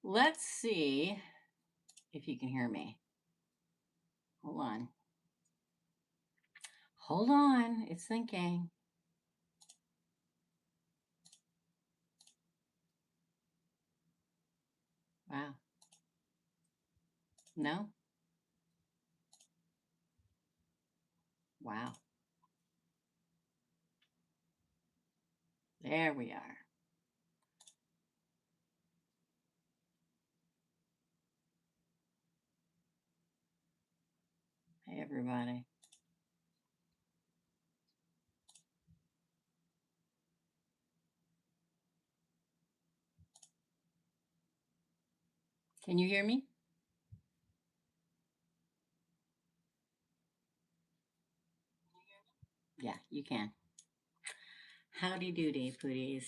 Let's see if you can hear me. Hold on. Hold on. It's thinking. Wow. No? Wow. There we are. Hey, everybody. Can you hear me? Yeah, you can. Howdy doody, pooties.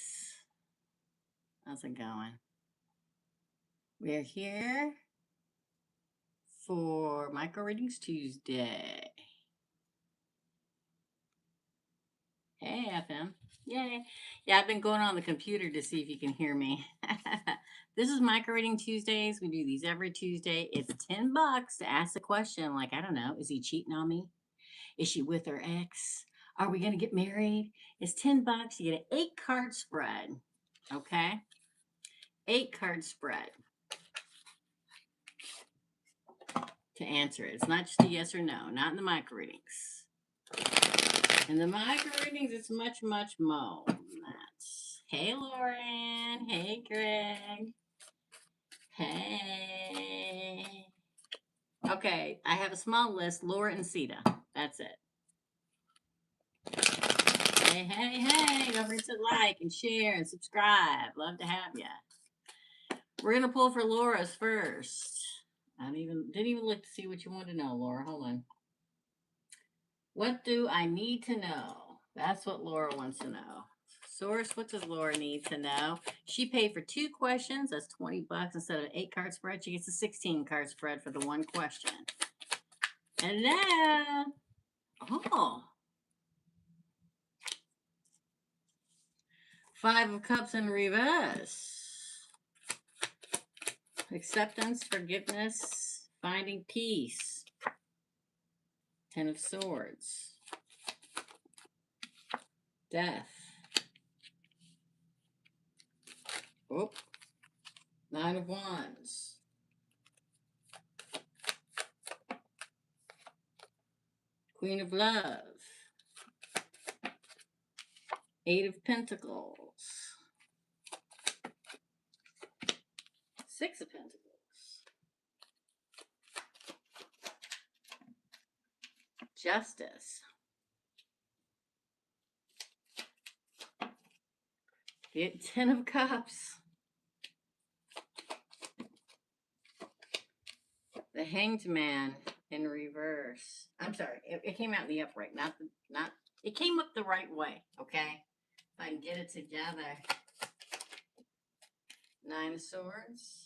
How's it going? We're here for Micro Readings Tuesday. Hey, FM. Yay. Yeah, I've been going on the computer to see if you can hear me. This is Micro Reading Tuesdays. We do these every Tuesday. It's $10 to ask a question like, I don't know, is he cheating on me? Is she with her ex? Are we going to get married? It's $10. You get an 8-card spread. Okay? 8-card spread to answer it. It's not just a yes or no, not in the micro readings. In the micro readings, it's much, much more than that. Hey, Lauren. Hey, Greg. Hey. Okay, I have a small list. Laura and Ceda. That's it. Hey, hey, hey. Don't forget to like and share and subscribe. Love to have you. We're going to pull for Laura's first. I didn't even look to see what you want to know, Laura. Hold on. What do I need to know? That's what Laura wants to know. Source, what does Laura need to know? She paid for 2 questions. That's $20 instead of an 8-card spread. She gets a 16-card spread for the 1 question. Hello. Oh. 5 of Cups in reverse. Acceptance, forgiveness, finding peace. 10 of Swords. Death. Oh. 9 of Wands. Queen of Love. 8 of Pentacles. 6 of Pentacles. Justice. The 10 of Cups. The Hanged Man in reverse. I'm sorry, it came out in the upright, it came up the right way, okay? If I can get it together. 9 of Swords.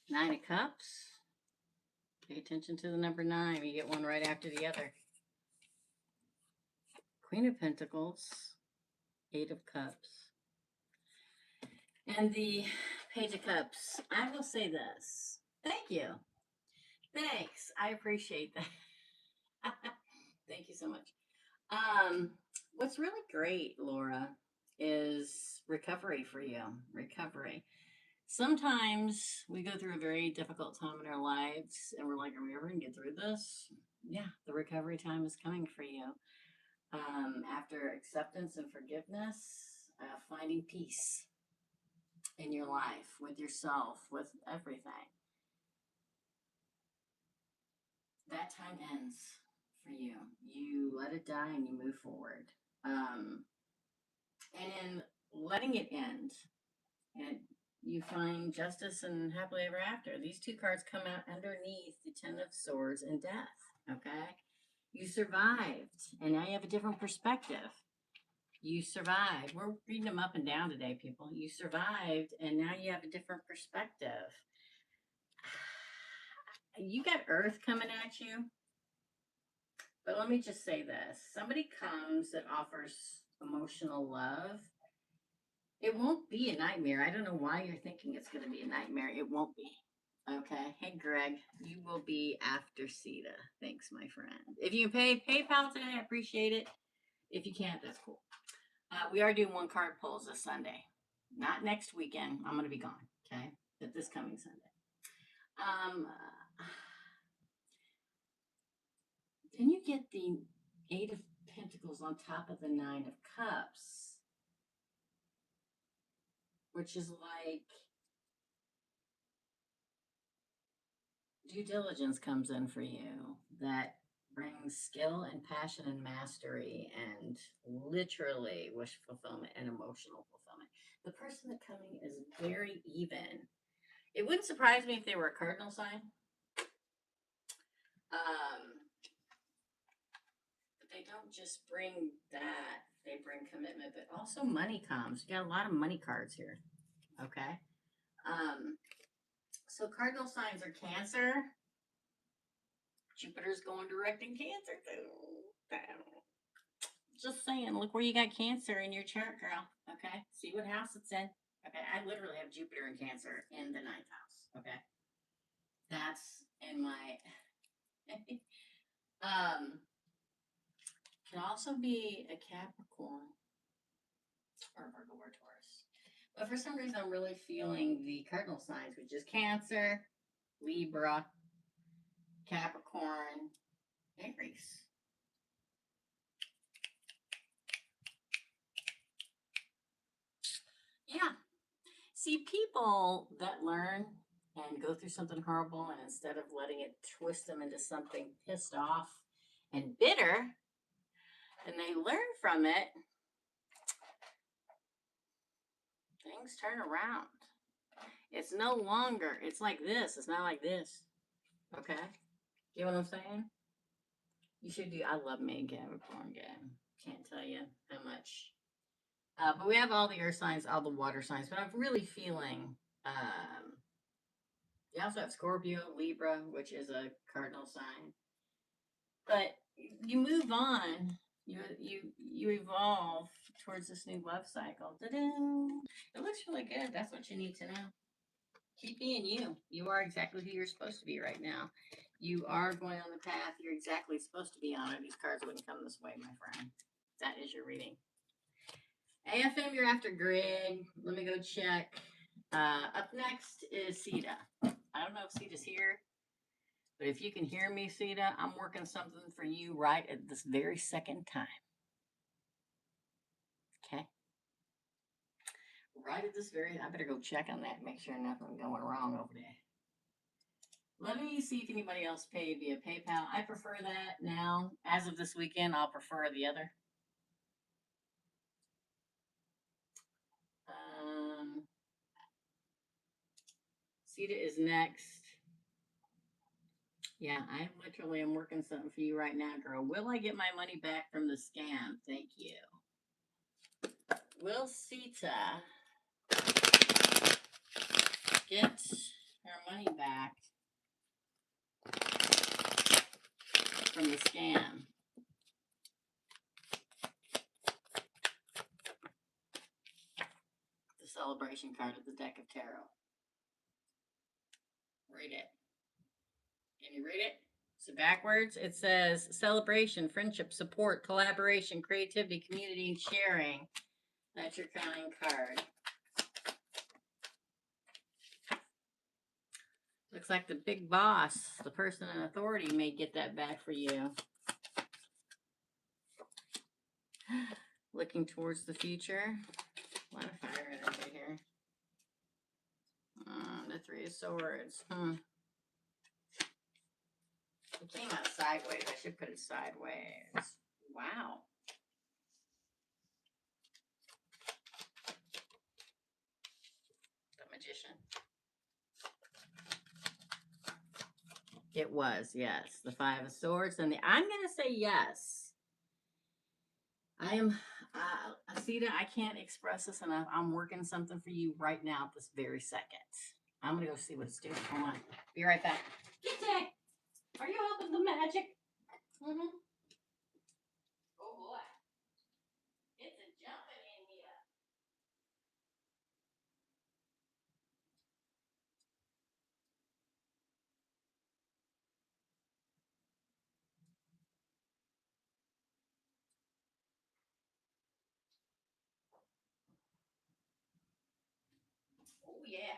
9 of Cups. Pay attention to the number 9. You get one right after the other. Queen of Pentacles. 8 of Cups. And the Page of Cups. I will say this. Thank you. Thanks. I appreciate that. Thank you so much. What's really great, Laura, is recovery for you. Recovery. Sometimes we go through a very difficult time in our lives and we're like, are we ever going to get through this? Yeah, the recovery time is coming for you. After acceptance and forgiveness, finding peace in your life, with yourself, with everything. That time ends for you. You let it die and you move forward. And in letting it end, and you find justice and happily ever after. These 2 cards come out underneath the 10 of Swords and death. Okay? You survived, and now you have a different perspective. You survived. We're reading them up and down today, people. You survived, and now you have a different perspective. You got Earth coming at you. But let me just say this. Somebody comes that offers emotional love. It won't be a nightmare. I don't know why you're thinking it's going to be a nightmare. It won't be. Okay. Hey, Greg, you will be after Ceda. Thanks, my friend. If you can pay PayPal today, I appreciate it. If you can't, that's cool. We are doing one card pulls this Sunday. Not next weekend. I'm going to be gone. Okay. But this coming Sunday. Then you get the Eight of Pentacles on top of the Nine of Cups, which is like due diligence comes in for you. That brings skill and passion and mastery and literally wish fulfillment and emotional fulfillment. The person that's coming is very even. It wouldn't surprise me if they were a cardinal sign. But they don't just bring that, they bring commitment, but also money comes. You got a lot of money cards here. Okay. So cardinal signs are Cancer. Jupiter's going direct in Cancer too. Just saying, look where you got Cancer in your chart, girl. Okay. See what house it's in. Okay. I literally have Jupiter and Cancer in the ninth house. Okay. That's in my can also be a Capricorn or Virgo or Taurus. But for some reason, I'm really feeling the cardinal signs, which is Cancer, Libra, Capricorn, Aries. Yeah. See, people that learn and go through something horrible, and instead of letting it twist them into something pissed off and bitter, and they learn from it, things turn around. It's no longer, it's like this. It's not like this. Okay? You know what I'm saying? You should do, I love me a Capricorn game. Can't tell you how much. But we have all the earth signs, all the water signs, but I'm really feeling, you also have Scorpio, Libra, which is a cardinal sign. But you move on. You evolve towards this new love cycle. Ta-da! It looks really good. That's what you need to know. Keep being you. You are exactly who you're supposed to be right now. You are going on the path you're exactly supposed to be on. These cards wouldn't come this way, my friend. That is your reading. AFM, you're after Greg. Let me go check. Up next is Ceda. I don't know if Ceda's here, but if you can hear me, Ceda, I'm working something for you right at this very second time. Okay? Right at this very, I better go check on that, make sure nothing's going wrong over there. Let me see if anybody else paid via PayPal. I prefer that now. As of this weekend, I'll prefer the other. Ceda is next. Yeah, I literally am working something for you right now, girl. Will I get my money back from the scam? Thank you. Will Ceda get her money back from the scam? The celebration card of the deck of tarot. Read it. Can you read it? So backwards, it says celebration, friendship, support, collaboration, creativity, community, and sharing. That's your crowning card. Looks like the big boss, the person in authority, may get that back for you. Looking towards the future. A lot of fire energy here. The Three of Swords. It came out sideways. I should put it sideways. Wow. The Magician. It was, yes. The Five of Swords. And I'm going to say yes. I am, Ceda, I can't express this enough. I'm working something for you right now at this very second. I'm going to go see what it's doing. Hold on. Be right back. Kitty, are you helping the magic? Mm-hmm. Oh, boy. It's a yeah.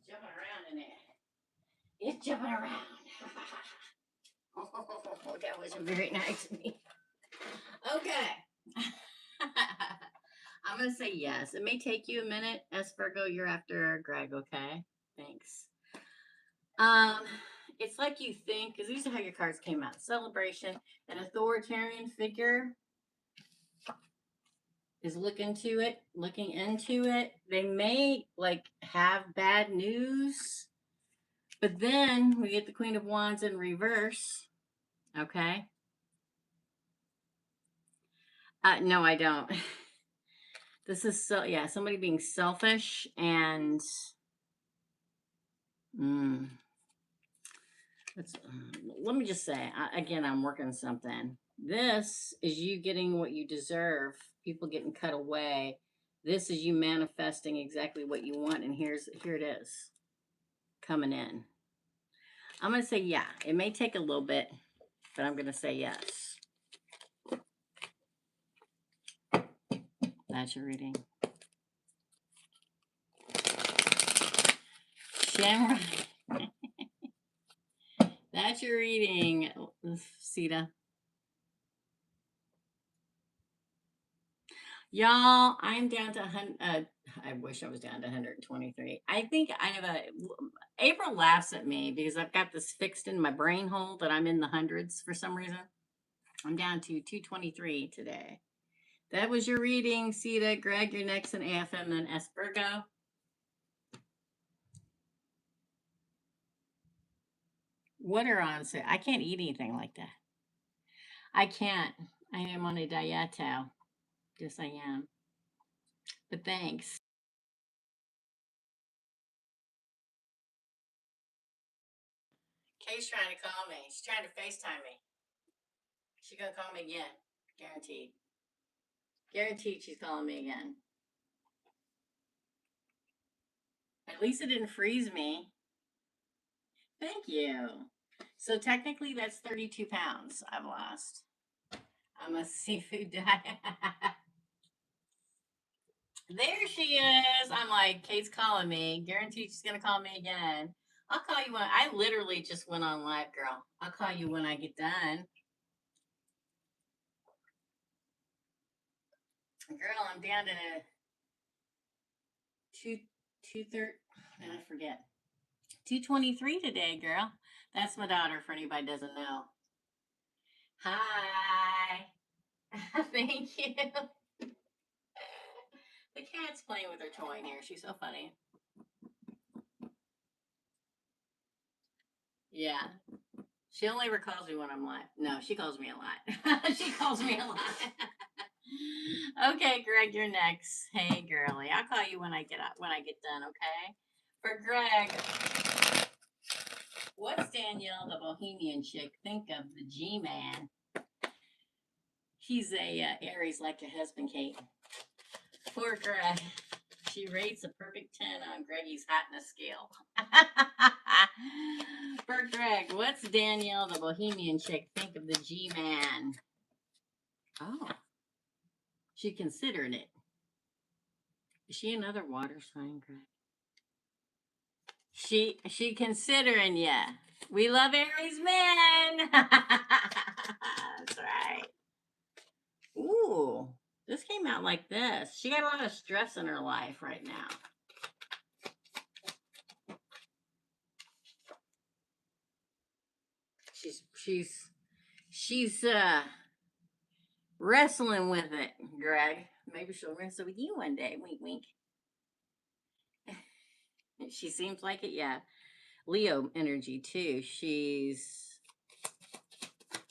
Jumping around in it. It's jumping around. Oh, that wasn't very nice of me. Okay. I'm going to say yes. It may take you a minute. Ask Virgo, you're after Greg, okay? Thanks. Um, it's like you think, because these are how your cards came out. Celebration, an authoritarian figure is looking into it. They may like have bad news, but then we get the Queen of Wands in reverse. Okay. No, I don't. This is yeah, somebody being selfish and mm, let me just say again, I'm working something. This is you getting what you deserve. People getting cut away. This is you manifesting exactly what you want, and here it is coming in. I'm gonna say yeah. It may take a little bit, but I'm gonna say yes. That's your reading. Shamrock. That's your reading, Ceda. Y'all, I'm down to 100. I wish I was down to 123. I think I have April laughs at me because I've got this fixed in my brain hole that I'm in the hundreds for some reason. I'm down to 223 today. That was your reading, Ceda. Greg, you're next in AFM, then Ask Virgo. What are on sale? I can't eat anything like that. I can't. I am on a diet. Yes, I am. But thanks. Kay's trying to call me. She's trying to FaceTime me. She's going to call me again. Guaranteed. Guaranteed she's calling me again. At least it didn't freeze me. Thank you. So technically that's 32 pounds I've lost. I'm a seafood diet. There she is. I'm like, Kate's calling me. Guaranteed she's going to call me again. I'll call you when I literally just went on live, girl. I'll call you when I get done. Girl, I'm down to two thirty. I forget. 223 today, girl. That's my daughter. For anybody doesn't know. Hi. Thank you. The cat's playing with her toy in here. She's so funny. Yeah. She only ever calls me when I'm live. No, she calls me a lot. She calls me a lot. Okay, Greg, you're next. Hey, girly, I'll call you when I get done. Okay. For Greg, what's Danielle, the Bohemian chick, think of the G-man? He's a Aries like your husband, Kate. For Greg, she rates a perfect 10 on Greggy's hotness scale. For Greg, what's Danielle, the Bohemian chick, think of the G-man? Oh, she considered it. Is she another water sign, Greg? She considering ya. We love Aries men. That's right. Ooh, this came out like this. She got a lot of stress in her life right now. She's wrestling with it, Greg. Maybe she'll wrestle with you one day. Wink, wink. She seems like it, yeah. Leo energy too. She's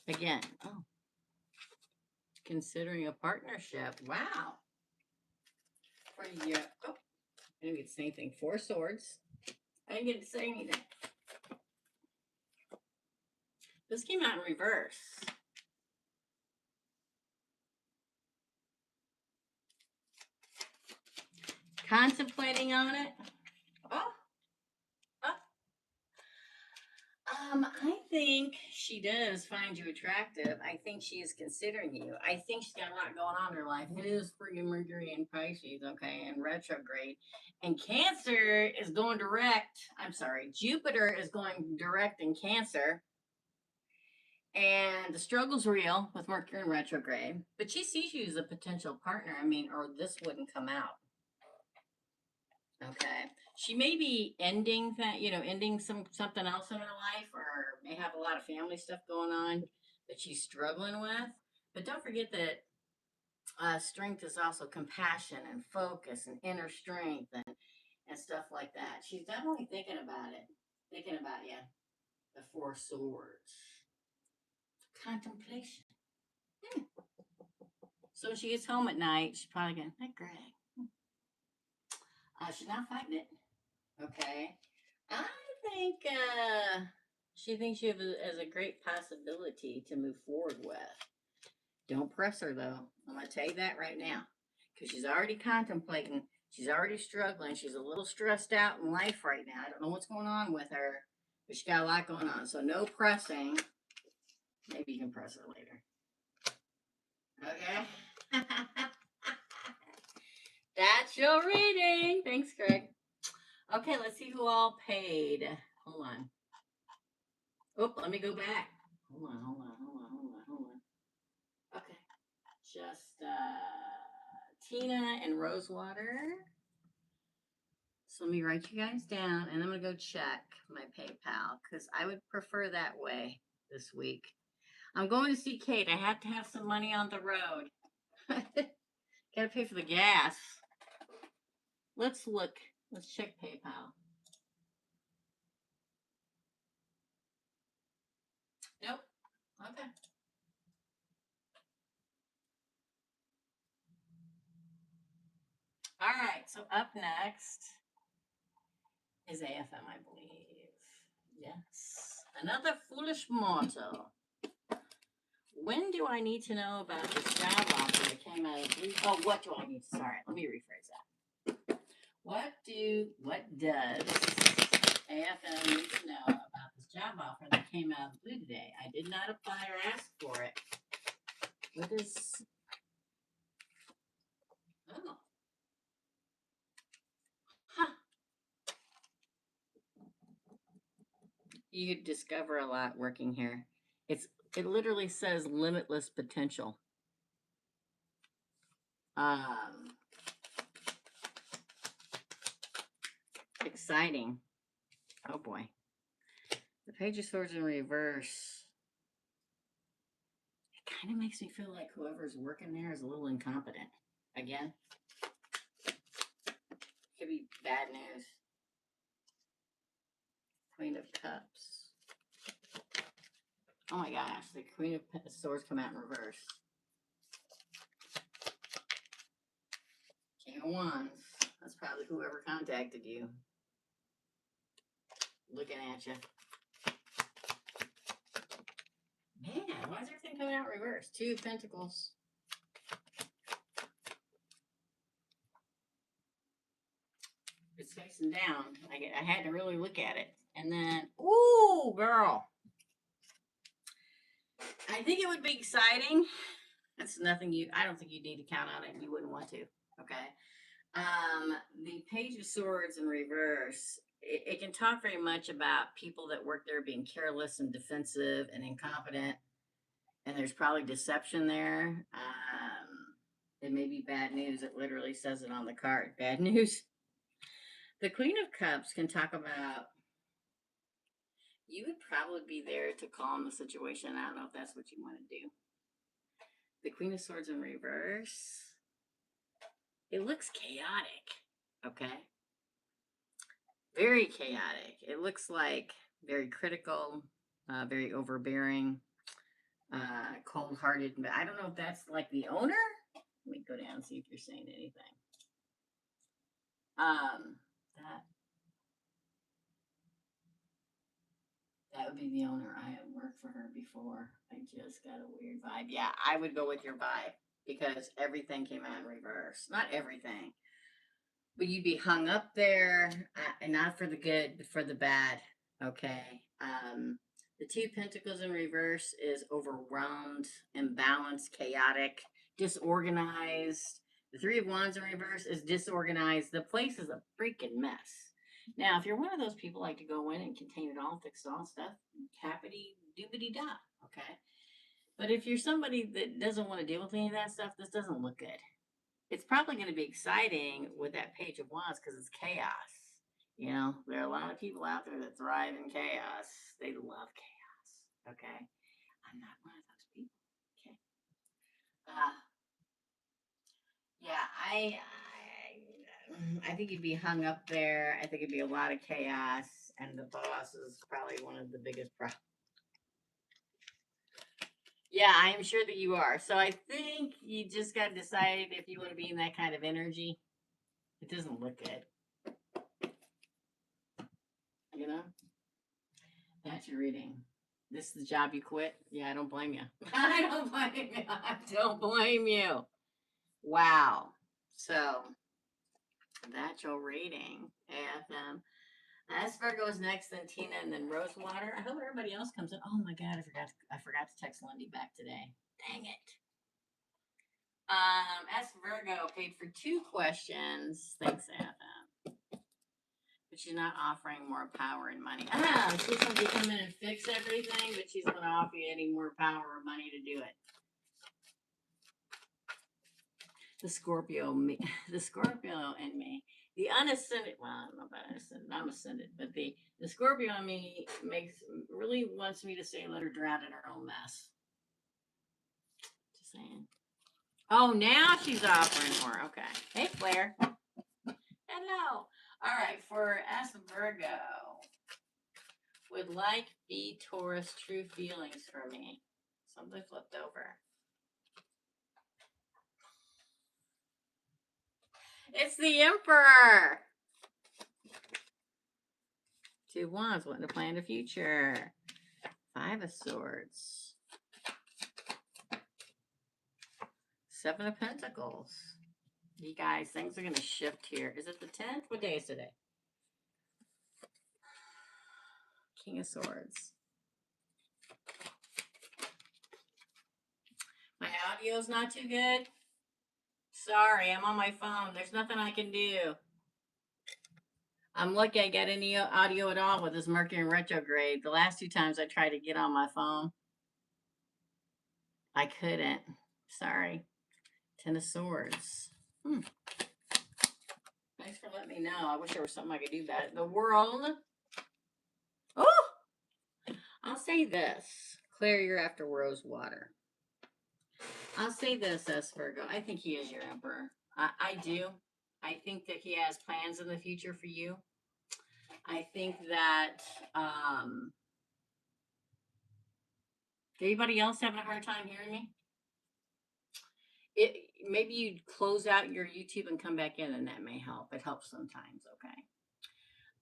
again. Oh, considering a partnership. Wow. For you. Oh, I didn't get to say anything. 4 swords. I didn't get to say anything. This came out in reverse. Contemplating on it. Oh. I think she does find you attractive. I think she is considering you. I think she's got a lot going on in her life. It is freaking Mercury in Pisces, okay, and retrograde. And Cancer is going direct. I'm sorry, Jupiter is going direct in Cancer. And the struggle's real with Mercury in retrograde. But she sees you as a potential partner. I mean, or this wouldn't come out. Okay. She may be ending that, ending something else in her life, or may have a lot of family stuff going on that she's struggling with. But don't forget that strength is also compassion and focus and inner strength and stuff like that. She's definitely thinking about it, thinking about you. The Four Swords, contemplation. Hmm. So when she gets home at night, she's probably going, "Hey, Greg." She's not fighting it. Okay. I think she thinks you have as a great possibility to move forward with. Don't press her though. I'm gonna tell you that right now, because she's already contemplating. She's already struggling. She's a little stressed out in life right now. I don't know what's going on with her, but she got a lot going on. So no pressing. Maybe you can press her later. Okay. That's your reading. Thanks, Greg. Okay, let's see who all paid. Hold on. Oh, let me go back. Hold on. Okay. Just Tina and Rosewater. So let me write you guys down, and I'm going to go check my PayPal because I would prefer that way this week. I'm going to see Kate. I have to have some money on the road. Got to pay for the gas. Let's look. Let's check PayPal. Nope. Okay. All right. So up next is AFM, I believe. Yes. Another foolish mortal. When do I need to know about this job offer that came out of blue? Oh, what do I need to? Sorry, let me rephrase that. What does AFM need to know about this job offer that came out of blue today? I did not apply or ask for it. What is? Oh, huh. You could discover a lot working here. It literally says limitless potential. Exciting. Oh boy. The Page of Swords in reverse. It kind of makes me feel like whoever's working there is a little incompetent. Again, could be bad news. Queen of Cups. Oh my gosh, the Queen of Swords come out in reverse. King of Wands. That's probably whoever contacted you. Looking at you. Man, why is everything coming out in reverse? Two of Pentacles. It's facing down. I had to really look at it. And then, ooh, girl. I think it would be exciting. That's nothing I don't think you need to count on it. You wouldn't want to. Okay. The Page of Swords in reverse, it can talk very much about people that work there being careless and defensive and incompetent. And there's probably deception there. It may be bad news. It literally says it on the card. Bad news. The Queen of Cups can talk about, you would probably be there to calm the situation. I don't know if that's what you want to do. The Queen of Swords in reverse. It looks chaotic. Okay. Very chaotic. It looks like very critical, very overbearing, cold-hearted. But I don't know if that's like the owner. Let me go down and see if you're saying anything. That would be the owner. I have worked for her before. I just got a weird vibe. Yeah, I would go with your vibe because everything came out in reverse. Not everything, but you'd be hung up there, and not for the good, but for the bad. Okay. The Two of Pentacles in reverse is overwhelmed, imbalanced, chaotic, disorganized. The Three of Wands in reverse is disorganized. The place is a freaking mess. Now, if you're one of those people like to go in and contain it all, fix all stuff, happity doobity da, okay? But if you're somebody that doesn't want to deal with any of that stuff, this doesn't look good. It's probably going to be exciting with that Page of Wands because it's chaos. You know, there are a lot of people out there that thrive in chaos. They love chaos. Okay, I'm not one of those people. Okay. Uh, yeah, I think you'd be hung up there. I think it'd be a lot of chaos, and the boss is probably one of the biggest problems. Yeah, I am sure that you are. So I think you just got to decide if you want to be in that kind of energy. It doesn't look good. You know? That's your reading. This is the job you quit? Yeah, I don't blame you. I don't blame you. I don't blame you. Wow. So that's your reading. AFM. Ask Virgo is next, then Tina, and then Rosewater. I hope everybody else comes in. Oh my god, I forgot to text Lindy back today. Dang it. Ask Virgo paid for 2 questions. Thanks, AFM. But she's not offering more power and money. She's going to come in and fix everything, but she's going to offer you any more power or money to do it. The Scorpio in me. The unascended, well, I don't know about unascended, I'm ascended, but the Scorpio in me really wants me to say let her drown in her own mess. Just saying. Oh, now she's offering more. Okay. Hey, Claire. Hello. All right, for Ask Virgo. Would like be Taurus true feelings for me? Something flipped over. It's the Emperor. 2 Wands, wanting to plan the future. 5 of Swords. 7 of Pentacles. You guys, things are going to shift here. Is it the 10th? What day is today? King of Swords. My audio's not too good. Sorry, I'm on my phone. There's nothing I can do. I'm lucky I got any audio at all with this Mercury in retrograde. The last 2 times I tried to get on my phone, I couldn't. Sorry. 10 of Swords. Thanks for letting me know. I wish there was something I could do about it. The World. Oh! I'll say this. Claire, you're after Rosewater. I'll say this, S. Virgo. I think he is your emperor. I do. I think that he has plans in the future for you. I think that anybody else having a hard time hearing me? Maybe you close out your YouTube and come back in, and that may help. It helps sometimes. Okay.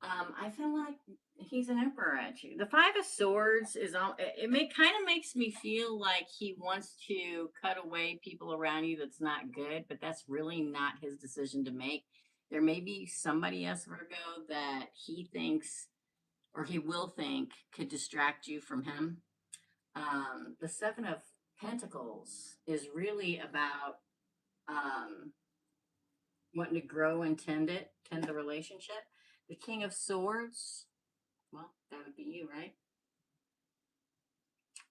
I feel like he's an emperor at you. The 5 of Swords is on. Kind of makes me feel like he wants to cut away people around you that's not good, but that's really not his decision to make. There may be somebody else, Virgo, that he thinks or he will think could distract you from him. The 7 of Pentacles is really about wanting to grow and tend the relationship. The King of Swords, well, that would be you, right?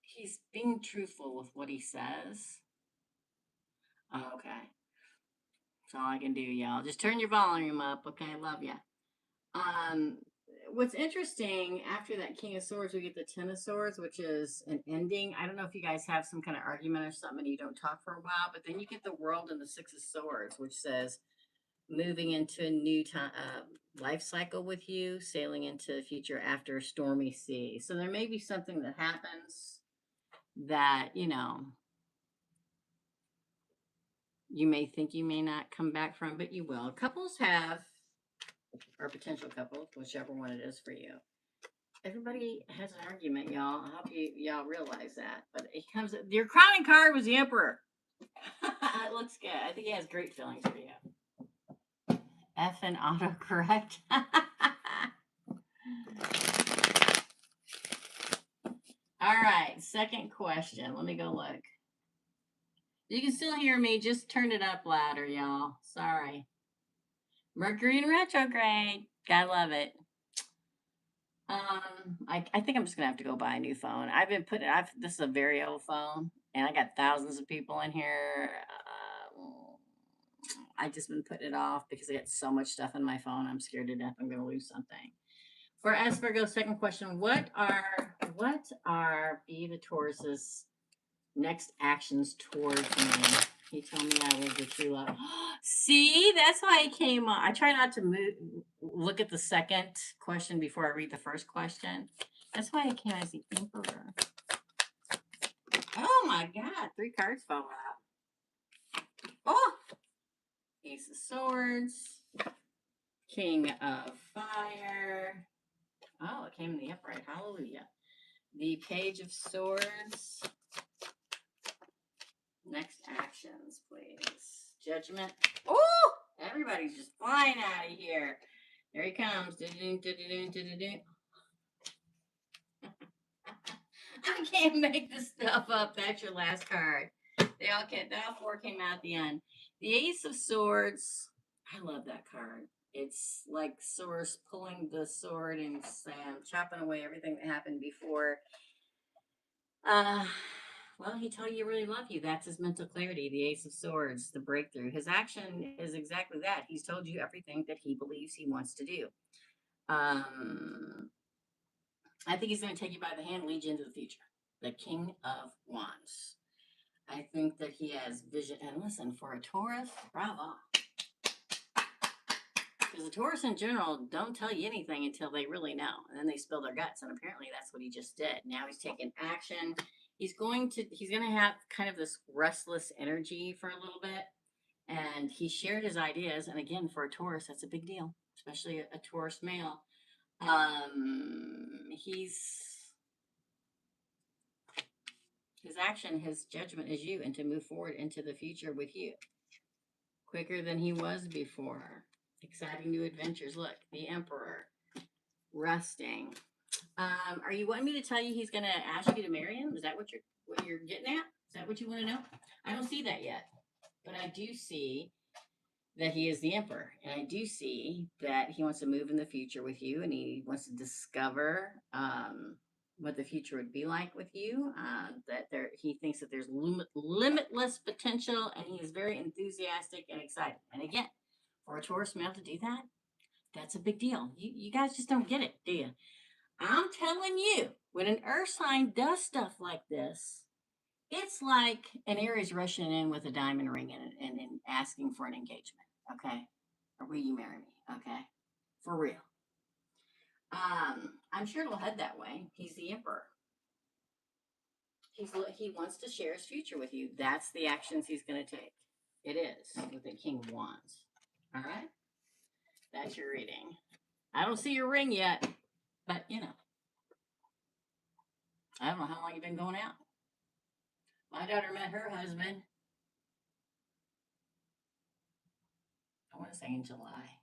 He's being truthful with what he says. Oh, okay. That's all I can do, y'all. Just turn your volume up, okay? Love ya. What's interesting, after that King of Swords, we get the 10 of Swords, which is an ending. I don't know if you guys have some kind of argument or something and you don't talk for a while, but then you get the World and the 6 of Swords, which says moving into a new life cycle with you, sailing into the future after a stormy sea. So there may be something that happens that, you may think you may not come back from, but you will. Couples have, or potential couples, whichever one it is for you. Everybody has an argument, y'all. I hope y'all realize that. But it comes, your crowning card was the Emperor. It looks good. I think he has great feelings for you. F and autocorrect. All right, second question. Let me go look. You can still hear me. Just turn it up louder, y'all. Sorry. Mercury in retrograde. Gotta love it. I think I'm just gonna have to go buy a new phone. I've been putting. This is a very old phone, and I got thousands of people in here. I just been putting it off because I got so much stuff in my phone. I'm scared to death I'm gonna lose something. For Ask Virgo, second question: what are be the Taurus's next actions towards me? He told me I was the true love. See, that's why I came on. I try not to look at the second question before I read the first question. That's why I came as the Emperor. Oh my God, 3 cards fell out. Oh, Ace of Swords, King of Fire. Oh, it came in the upright. Hallelujah. The Page of Swords. Next actions, please. Judgment. Oh, everybody's just flying out of here. There he comes. I can't make this stuff up. That's your last card. They all 4 came out at the end. The Ace of Swords. I love that card. It's like Source pulling the sword and chopping away everything that happened before. Well, he told you really love you. That's his mental clarity, the Ace of Swords, the breakthrough. His action is exactly that. He's told you everything that he believes he wants to do. I think he's going to take you by the hand, lead you into the future. The King of Wands. I think that he has vision. And listen, for a Taurus, bravo. Because the Taurus in general don't tell you anything until they really know. And then they spill their guts. And apparently that's what he just did. Now he's taking action. He's going to have kind of this restless energy for a little bit. And he shared his ideas. And again, for a Taurus, that's a big deal, especially a Taurus male. His action, his judgment is you, and to move forward into the future with you quicker than he was before. Exciting new adventures. Look, the Emperor resting. Are you wanting me to tell you he's going to ask you to marry him? Is that what you're getting at? Is that what you want to know? I don't see that yet, but I do see that he is the Emperor, and I do see that he wants to move in the future with you, and he wants to discover what the future would be like with you. He thinks that there's limitless potential, and he is very enthusiastic and excited. And again, for a Taurus male to do that, that's a big deal. You guys just don't get it, do you? I'm telling you, when an Earth sign does stuff like this, it's like an Aries rushing in with a diamond ring and asking for an engagement. Okay, or will you marry me? Okay, for real. I'm sure it'll head that way. He's the Emperor. He wants to share his future with you. That's the actions he's going to take. It is what the King wants. All right, that's your reading. I don't see your ring yet, but I don't know how long you've been going out. My daughter met her husband, I want to say in July.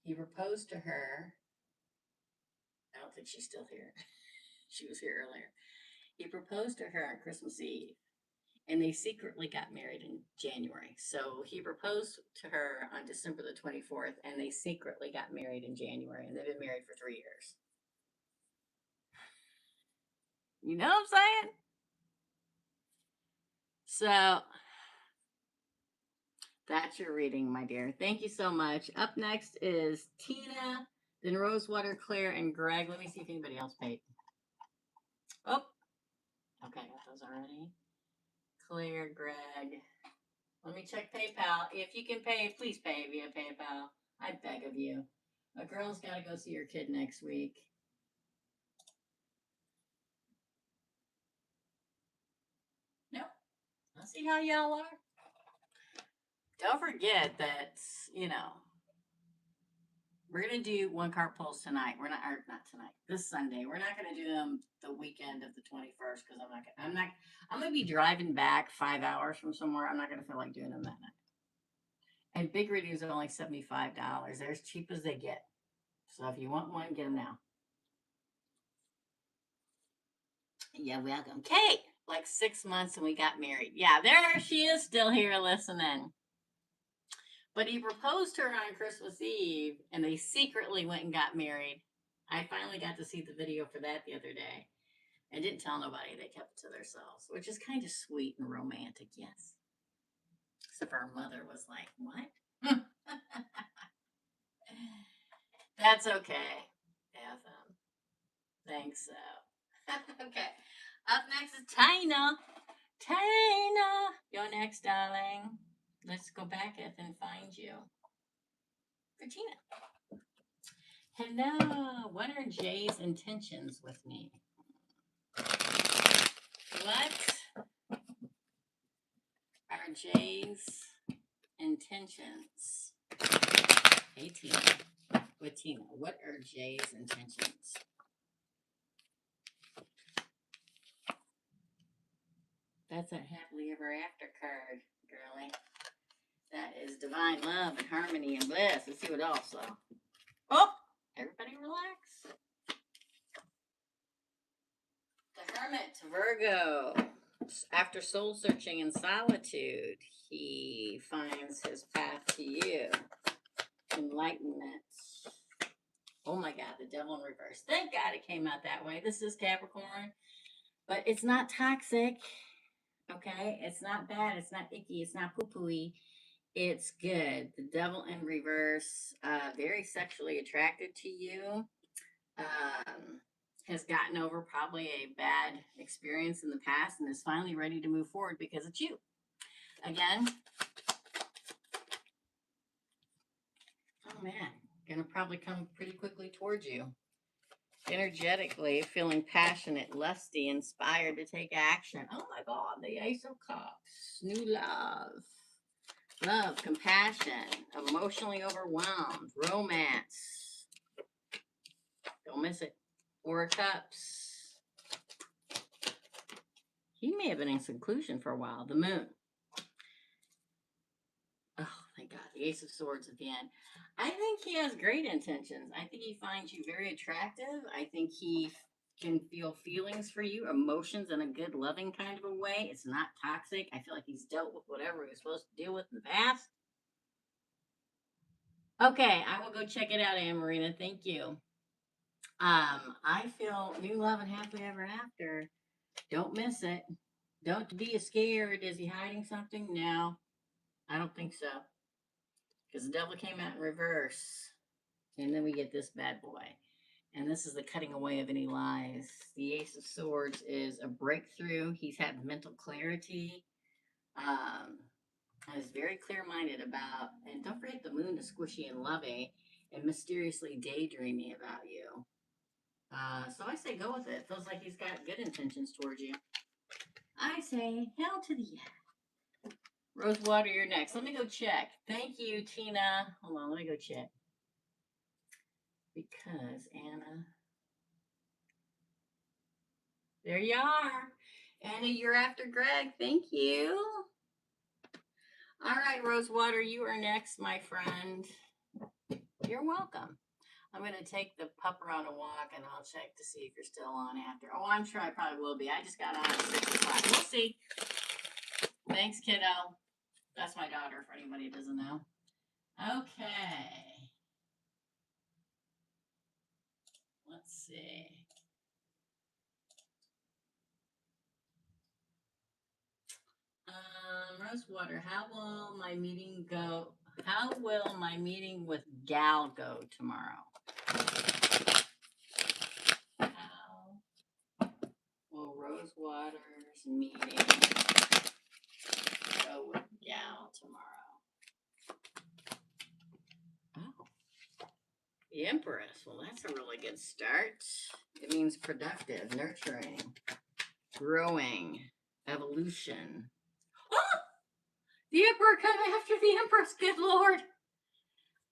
He proposed to her. I don't think she's still here. She was here earlier. He proposed to her on Christmas Eve, and they secretly got married in January. So he proposed to her on December the 24th, and they secretly got married in January, and they've been married for 3 years. You know what I'm saying? So that's your reading, my dear. Thank you so much. Up next is Tina, then Rosewater, Claire, and Greg. Let me see if anybody else paid. Oh, okay, I got those already. Claire, Greg. Let me check PayPal. If you can pay, please pay via PayPal. I beg of you. A girl's got to go see her kid next week. Nope. I'll see how y'all are. Don't forget that, we're going to do one card pulls tonight. We're not tonight, this Sunday. We're not going to do them the weekend of the 21st because I'm going to be driving back 5 hours from somewhere. I'm not going to feel like doing them that night. And big readings are only $75. They're as cheap as they get. So if you want one, get them now. Yeah, welcome. Kate, like 6 months and we got married. Yeah, there she is still here listening. But he proposed to her on Christmas Eve and they secretly went and got married. I finally got to see the video for that the other day. And didn't tell nobody. They kept it to themselves, which is kind of sweet and romantic, yes. Except her mother was like, what? That's okay. FM. Thanks so. Okay. Up next is Tina. Tina. You're next, darling. Let's go back and find you. Regina. Hello. What are Jay's intentions with me? What are Jay's intentions? Hey, Tina. With Tina, what are Jay's intentions? That's a happily ever after card, girlie. That is divine love and harmony and bliss. Let's see what else, though. Oh, everybody relax. The Hermit, Virgo. After soul searching and solitude, he finds his path to you. Enlightenment. Oh my God, the devil in reverse. Thank God it came out that way. This is Capricorn, but it's not toxic. Okay, it's not bad. It's not icky. It's not poo-pooey. It's good. The devil in reverse, very sexually attracted to you. Has gotten over probably a bad experience in the past and is finally ready to move forward because it's you. Again, oh man, gonna probably come pretty quickly towards you. Energetically, feeling passionate, lusty, inspired to take action. Oh my God, the Ace of Cups. New love. Love, compassion, emotionally overwhelmed, romance. Don't miss it. Four of Cups. He may have been in seclusion for a while. The Moon. Oh, thank God. The Ace of Swords at the end. I think he has great intentions. I think he finds you very attractive. I think he can feel feelings for you, emotions in a good, loving kind of a way. It's not toxic. I feel like he's dealt with whatever he was supposed to deal with in the past. Okay, I will go check it out, Anne Marina. Thank you. I feel new love and happily ever after. Don't miss it. Don't be scared. Is he hiding something? No, I don't think so. Because the devil came out in reverse. And then we get this bad boy. And this is the cutting away of any lies. The Ace of Swords is a breakthrough. He's had mental clarity. Is very clear-minded about, and don't forget the moon is squishy and lovey and mysteriously daydreaming about you. So I say go with it. Feels like he's got good intentions towards you. I say hell to the yeah. Rosewater, you're next. Let me go check. Thank you, Tina. Hold on, let me go check. Because Anna. There you are. Anna, you're after Greg. Thank you. All right, Rosewater, you are next, my friend. You're welcome. I'm going to take the pupper on a walk and I'll check to see if you're still on after. Oh, I'm sure I probably will be. I just got on at 6 o'clock. We'll see. Thanks, kiddo. That's my daughter, for anybody who doesn't know. Okay. Let's see. Rosewater, how will my meeting go? How will my meeting with Gal go tomorrow? How will Rosewater's meeting go with Gal tomorrow? Oh, the Empress. Well, that's a really good start. It means productive, nurturing, growing, evolution. Oh! The Emperor coming after the Empress. Good Lord.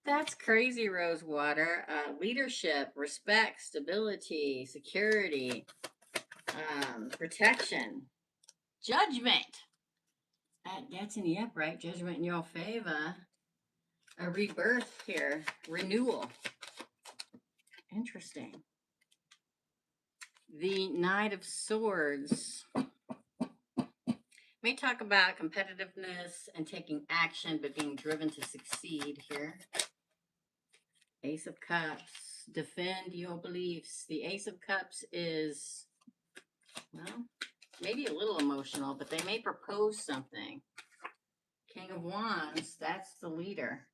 That's crazy, Rosewater. Leadership, respect, stability, security, protection, judgment. That's in the upright. Judgment in your favor. A rebirth here. Renewal. Interesting. The Knight of Swords may talk about competitiveness and taking action, but being driven to succeed here. Ace of Cups, defend your beliefs. The Ace of Cups is, well, maybe a little emotional, but they may propose something. King of Wands, that's the leader.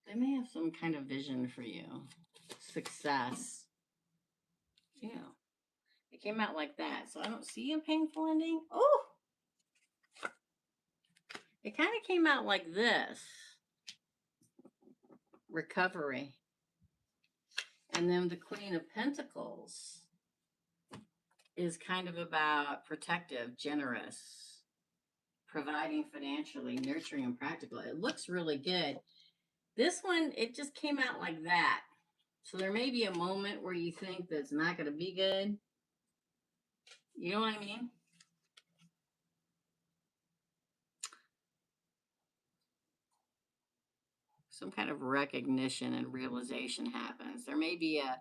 They may have some kind of vision for you. Success. Yeah. It came out like that, so I don't see a painful ending. Oh! It kind of came out like this. Recovery. And then the Queen of Pentacles is kind of about protective, generous, providing financially, nurturing, and practical. It looks really good. This one, it just came out like that. So there may be a moment where you think that's not going to be good. You know what I mean? Some kind of recognition and realization happens. There may be a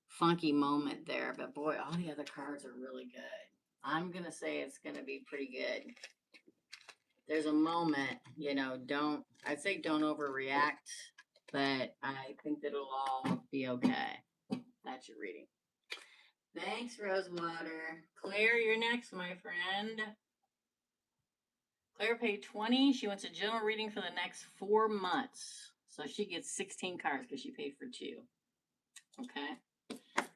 funky moment there, but boy, all the other cards are really good. I'm going to say it's going to be pretty good. There's a moment, you know, I'd say don't overreact, but I think that it'll all be okay. That's your reading. Thanks, Rosewater. Claire, you're next, my friend. Claire paid 20. She wants a general reading for the next 4 months. So she gets 16 cards because she paid for 2. Okay.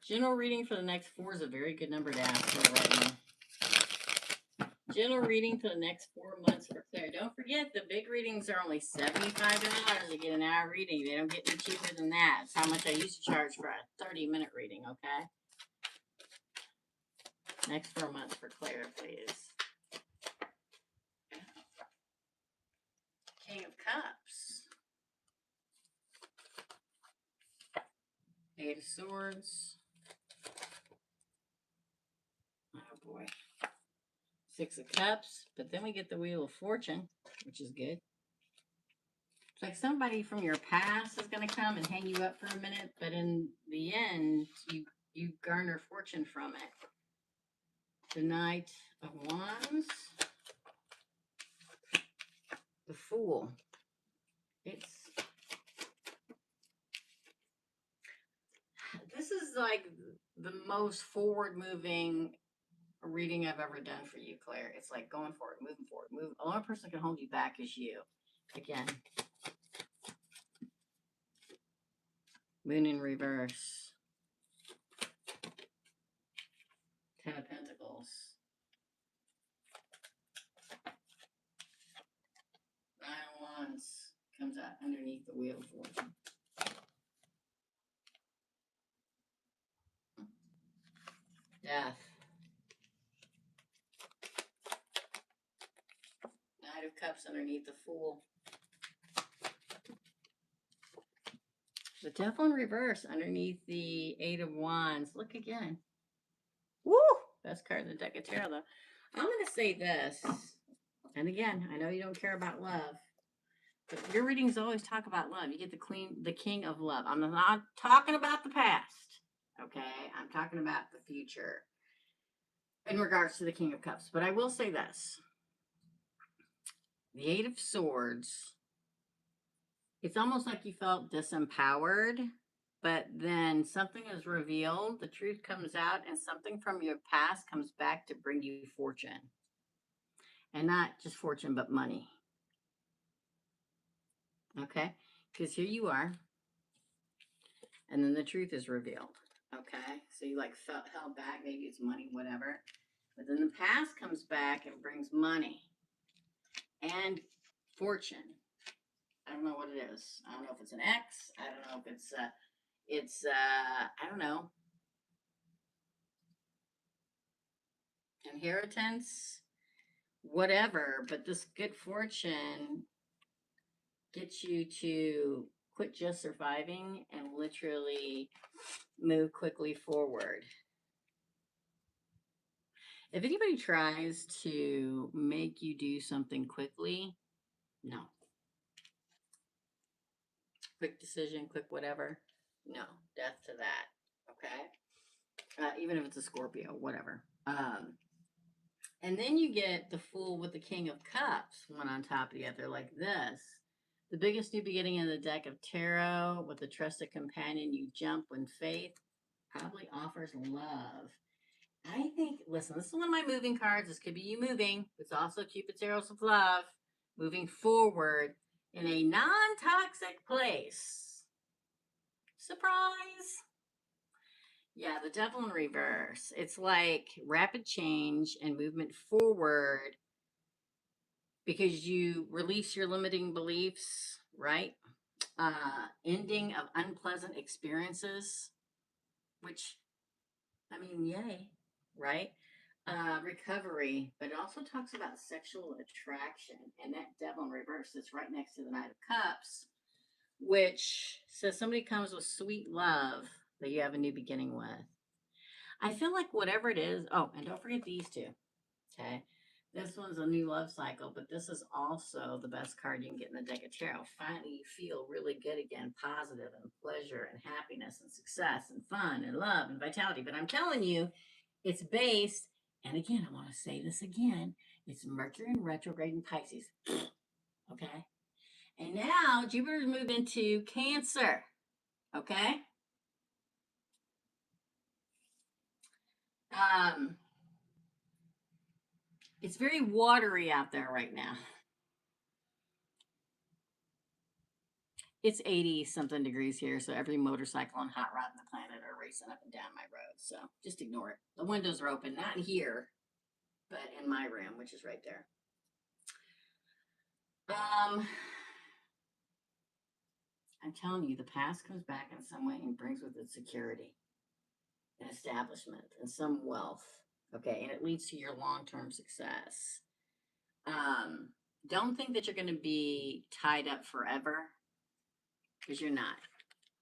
General reading for the next 4 is a very good number to ask for right now. General reading for the next 4 months for Claire. Don't forget, the big readings are only $75 to get an hour reading. They don't get any cheaper than that. It's how much I used to charge for a 30-minute reading, okay? Next 4 months for Claire, please. King of Cups. Eight of Swords. Oh, boy. 6 of Cups. But then we get the Wheel of Fortune, which is good. It's like somebody from your past is going to come and hang you up for a minute, but in the end, you garner fortune from it. The Knight of Wands. The Fool. This is like the most forward-moving reading I've ever done for you, Claire. It's like going forward, moving forward. The only person that can hold you back is you. Again. Moon in reverse. 10 of Pentacles. 9 of Wands comes out underneath the Wheel of Fortune. Death. Knight of Cups underneath the Fool. The Devil in reverse underneath the 8 of Wands. Look again. Woo! Best card in the deck of tarot, though. I'm going to say this. And again, I know you don't care about love. But your readings always talk about love. You get the king of love. I'm not talking about the past. Okay? I'm talking about the future. In regards to the King of Cups. But I will say this. The 8 of Swords. It's almost like you felt disempowered, but then something is revealed, the truth comes out, and something from your past comes back to bring you fortune. And not just fortune, but money. Okay? Because here you are, and then the truth is revealed. Okay? So you like felt held back, maybe it's money, whatever. But then the past comes back and brings money and fortune. I don't know what it is. I don't know if it's an X. I don't know if it's I don't know, inheritance, whatever. But this good fortune gets you to quit just surviving and literally move quickly forward. If anybody tries to make you do something quickly, no. quick decision, quick whatever. No, death to that. Okay. Even if it's a Scorpio, whatever. And then you get the Fool with the King of Cups, one on top of the other, like this. The biggest new beginning in the deck of tarot with a trusted companion. You jump when faith probably offers love. I think, listen, this is one of my moving cards. This could be you moving. It's also Cupid's arrows of love, moving forward in a non toxic place. Surprise. Yeah, the devil in reverse. It's like rapid change and movement forward because you release your limiting beliefs, right? Ending of unpleasant experiences, which, I mean, yay, right? Recovery, but it also talks about sexual attraction, and that devil in reverse that's right next to the Knight of Cups, which says somebody comes with sweet love that you have a new beginning with. I feel like whatever it is, oh, and don't forget these two, okay? This one's a new love cycle, but this is also the best card you can get in the deck of tarot. Finally, you feel really good again, positive and pleasure and happiness and success and fun and love and vitality. But I'm telling you, it's based, and again, I want to say this again, it's Mercury in retrograde in Pisces. Okay? And now Jupiter's moved into Cancer. Okay? Um, it's very watery out there right now. It's 80 something degrees here, so every motorcycle and hot rod on the planet are racing up and down my road. So just ignore it. The windows are open, not here, but in my room, which is right there. I'm telling you, the past comes back in some way and brings with it security, an establishment, and some wealth. Okay, and it leads to your long-term success. Um, don't think that you're going to be tied up forever, because you're not.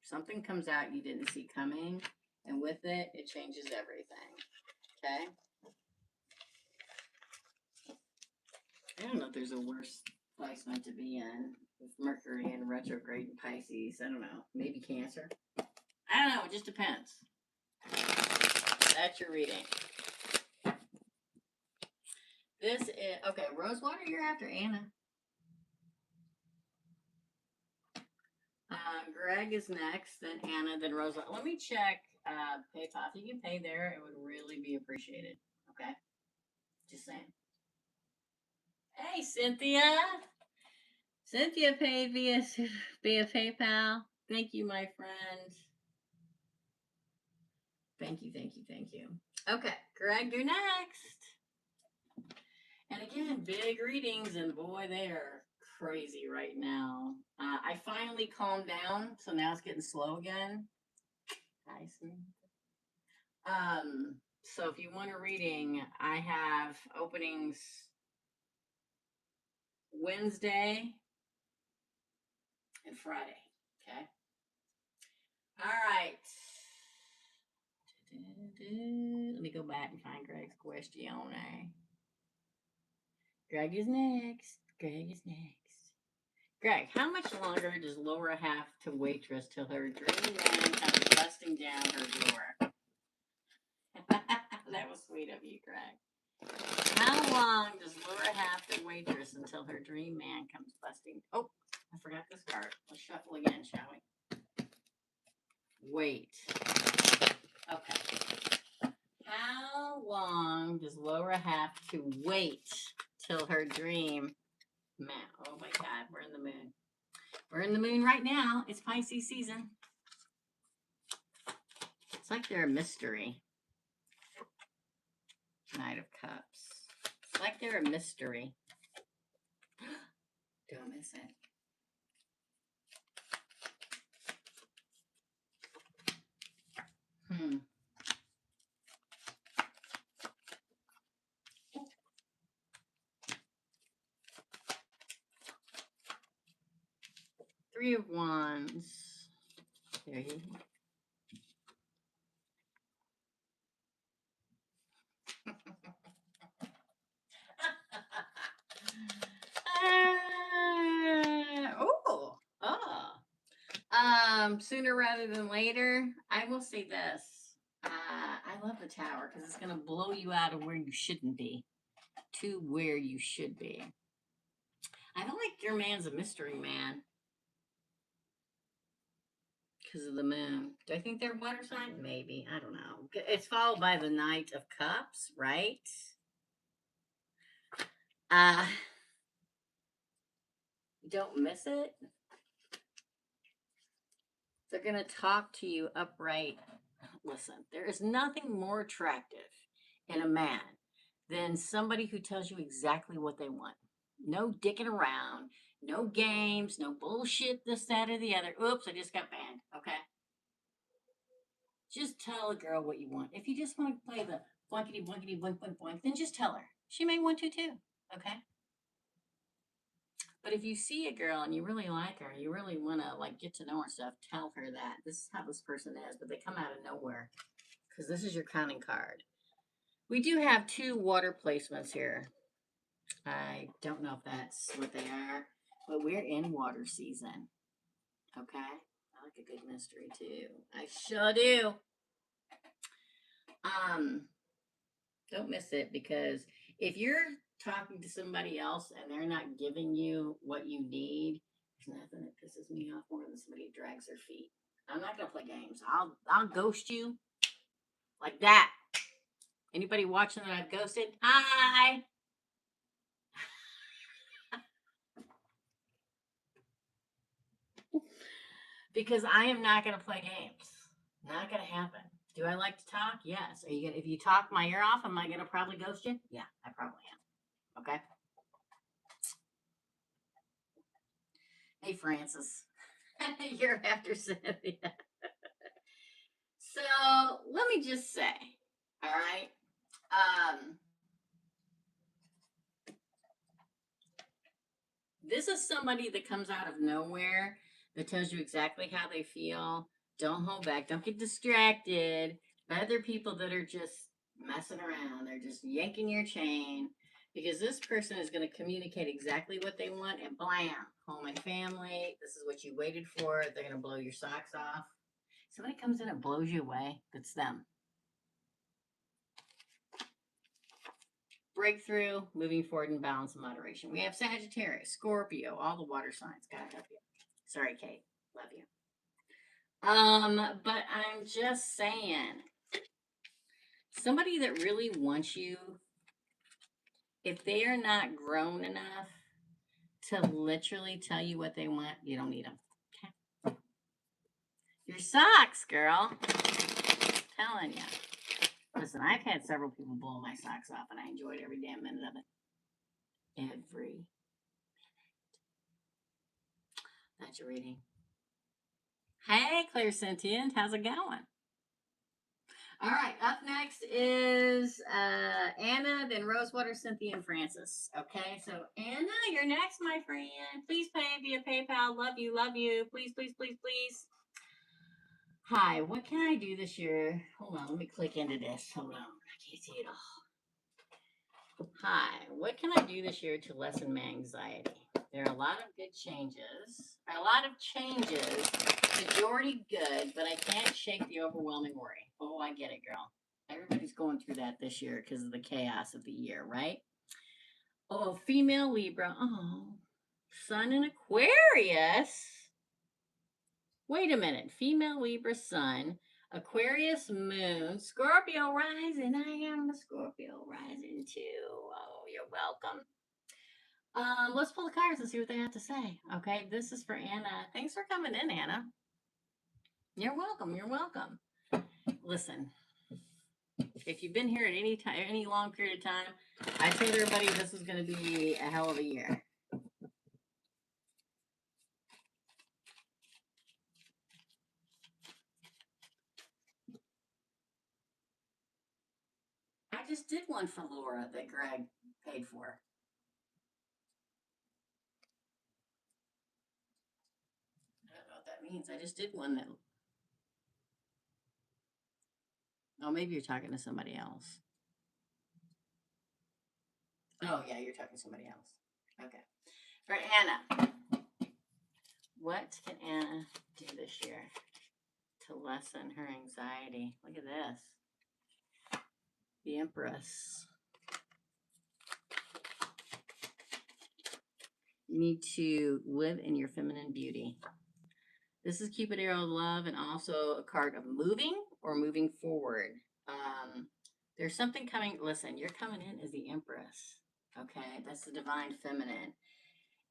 Something comes out you didn't see coming, and with it, it changes everything. Okay? I don't know if there's a worse placement to be in with Mercury in retrograde in Pisces. I don't know. Maybe Cancer. I don't know. It just depends. That's your reading. This is, okay, Rosewater, you're after Anna. Greg is next, then Anna, then Rosewater. Let me check PayPal. If you can pay there, it would really be appreciated. Okay? Just saying. Hey, Cynthia. Cynthia paid via PayPal. Thank you, my friend. Thank you, thank you, thank you. Okay, Greg, you're next. And again, big readings, and boy, they are crazy right now. I finally calmed down, so now it's getting slow again. Hi, so if you want a reading, I have openings Wednesday and Friday. Okay. All right. Let me go back and find Greg's question. Greg is next. Greg is next. Greg, how much longer does Laura have to waitress till her dream man comes busting down her door? That was sweet of you, Greg. How long does Laura have to waitress until her dream man comes busting? Oh, I forgot this card. Let's shuffle again, shall we? Wait. Okay. How long does Laura have to wait till her dream man? Oh my God, we're in the moon. We're in the moon right now. It's Pisces season. It's like they're a mystery. Knight of Cups. It's like they're a mystery. Don't miss it. Three of Wands. There you go. Sooner rather than later. I will say this. I love the tower because it's going to blow you out of where you shouldn't be to where you should be. I feel like your man's a mystery man because of the moon. Do I think they're water sign? Maybe. I don't know. It's followed by the Knight of Cups, right? Uh, don't miss it. They're going to talk to you upright. Listen, there is nothing more attractive in a man than somebody who tells you exactly what they want. No dicking around, no games, no bullshit, this, that, or the other. Oops, I just got banned. Okay. Just tell a girl what you want. If you just want to play the blankety blankety boink boink boink, then just tell her. She may want to too. Okay. But if you see a girl and you really like her, you really want to like get to know her stuff, tell her that this is how this person is. But they come out of nowhere because this is your counting card. We do have 2 water placements here. I don't know if that's what they are, but we're in water season. Okay. I like a good mystery too. I sure do. Um, don't miss it because if you're talking to somebody else and they're not giving you what you need, there's nothing that pisses me off more than somebody who drags their feet. I'm not gonna play games. I'll ghost you like that. Anybody watching that I've ghosted? Hi. Because I am not gonna play games. Not gonna happen. Do I like to talk? Yes. Are you gonna? If you talk my ear off, am I gonna probably ghost you? Yeah, I probably am. Okay. Hey, Francis. You're after Cynthia. So let me just say, all right. This is somebody that comes out of nowhere that tells you exactly how they feel. Don't hold back. Don't get distracted by other people that are just messing around. They're just yanking your chain because this person is going to communicate exactly what they want and blam, home and family. This is what you waited for. They're going to blow your socks off. Somebody comes in and blows you away. That's them. Breakthrough, moving forward in balance and moderation. We have Sagittarius, Scorpio, all the water signs. God help you. Sorry, Kate. Love you. But I'm just saying, somebody that really wants you, if they are not grown enough to literally tell you what they want, you don't need them. Okay. Your socks, girl. I'm telling you. Listen, I've had several people blow my socks off, and I enjoyed every damn minute of it. Every. That's your reading. Hey, Claire Sentient, how's it going? All right, up next is Anna, then Rosewater, Cynthia, and Francis. Okay, so Anna, you're next, my friend. Please pay via PayPal. Love you, love you. Please, please, please, please. Hi, what can I do this year? Hold on, let me click into this. Hold on, I can't see it all. Hi, what can I do this year to lessen my anxiety? There are a lot of good changes. A lot of changes. Majority good, but I can't shake the overwhelming worry. Oh, I get it, girl. Everybody's going through that this year because of the chaos of the year, right? Oh, female Libra. Oh, Sun in Aquarius. Wait a minute. Female Libra Sun, Aquarius Moon, Scorpio rising. I am the Scorpio rising too. Oh, you're welcome. Let's pull the cards and see what they have to say. Okay, this is for Anna. Thanks for coming in, Anna. You're welcome. You're welcome. Listen, if you've been here at any time, any long period of time, I told everybody this was going to be a hell of a year. I just did one for Laura that Greg paid for. I don't know what that means. I just did one that. Oh, maybe you're talking to somebody else. Oh, yeah, you're talking to somebody else. Okay. For Anna, What can Anna do this year to lessen her anxiety? Look at this. The Empress. You need to live in your feminine beauty. This is Cupid Arrow of Love and also a card of moving or moving forward. Um, there's something coming. Listen, you're coming in as the Empress. Okay, that's the divine feminine.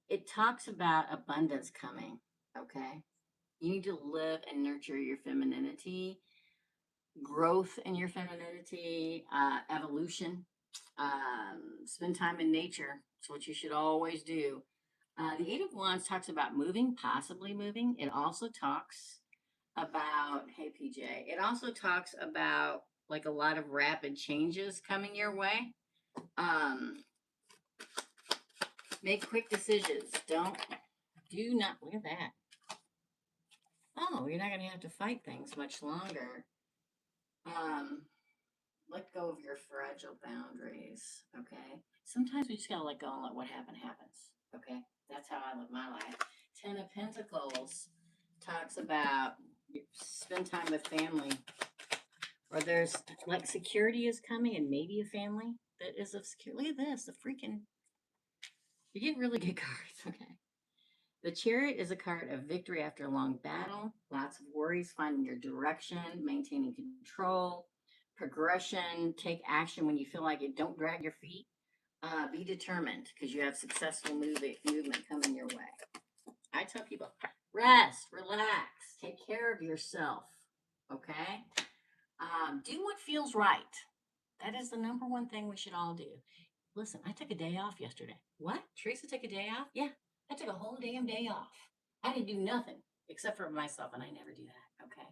It talks about abundance coming. Okay, you need to live and nurture your femininity, growth in your femininity, evolution. Spend time in nature. It's what you should always do. The Eight of Wands talks about moving, possibly moving. It also talks about, hey PJ, it also talks about like a lot of rapid changes coming your way. Um, make quick decisions. Do not, look at that. Oh, you're not going to have to fight things much longer. Um, let go of your fragile boundaries. Okay. Sometimes we just got to let go and let what happens. Okay. That's how I live my life. Ten of Pentacles talks about spend time with family, or there's like security is coming and maybe a family that is of security. Look at this. The freaking, you're getting really good cards. Okay. The Chariot is a card of victory after a long battle, lots of worries, finding your direction, maintaining control, progression, take action when you feel like it. Don't drag your feet. Be determined because you have successful movement coming your way. I tell people, rest, relax, take care of yourself. Okay? Do what feels right. That is the number one thing we should all do. Listen, I took a day off yesterday. What? Teresa took a day off? Yeah, I took a whole damn day off. I didn't do nothing except for myself, and I never do that. Okay.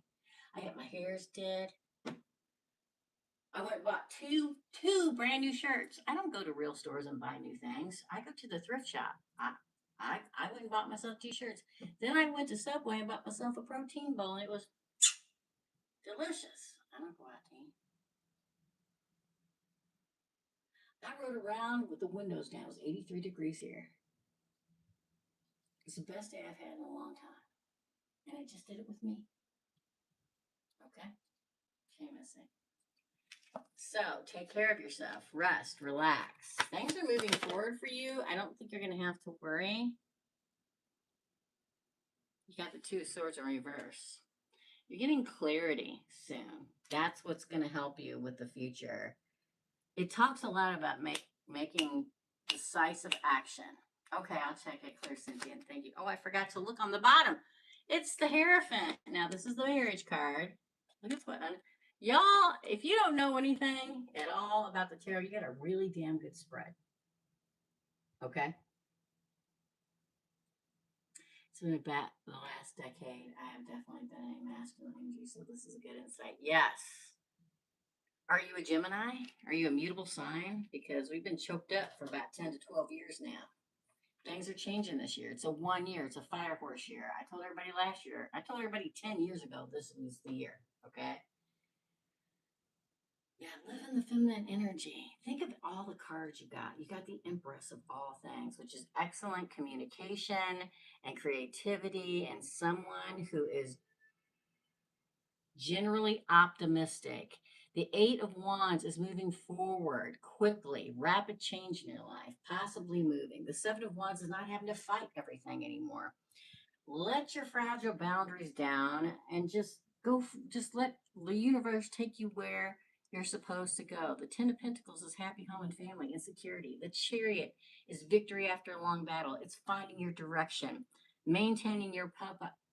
I got my hairs did. I went and bought two brand new shirts. I don't go to real stores and buy new things. I go to the thrift shop. I went and bought myself t-shirts. Then I went to Subway and bought myself a protein bowl, and it was delicious. I don't go out to eat. I rode around with the windows down. It was 83 degrees here. It's the best day I've had in a long time. And I just did it with me. Okay? Shamelessly. So take care of yourself. Rest. Relax. Things are moving forward for you. I don't think you're going to have to worry. You got the Two of Swords in reverse. You're getting clarity soon. That's what's going to help you with the future. It talks a lot about making decisive action. Okay, I'll check it, clear, Cynthia. Thank you. Oh, I forgot to look on the bottom. It's the Hierophant. Now, this is the marriage card. Look at what, y'all, if you don't know anything at all about the tarot, you got a really damn good spread. Okay? So about the last decade, I have definitely been a masculine energy, so this is a good insight. Yes. Are you a Gemini? Are you a mutable sign? Because we've been choked up for about 10 to 12 years now. Things are changing this year. It's a 1 year. It's a fire horse year. I told everybody last year. I told everybody 10 years ago this was the year. Okay? Yeah, live in the feminine energy. Think of all the cards you got. You got the Empress of all things, which is excellent communication and creativity and someone who is generally optimistic. The Eight of Wands is moving forward quickly, rapid change in your life, possibly moving. The Seven of Wands is not having to fight everything anymore. Let your fragile boundaries down and just let the universe take you where you're supposed to go. The Ten of Pentacles is happy home and family and security. The Chariot is victory after a long battle. It's finding your direction, maintaining your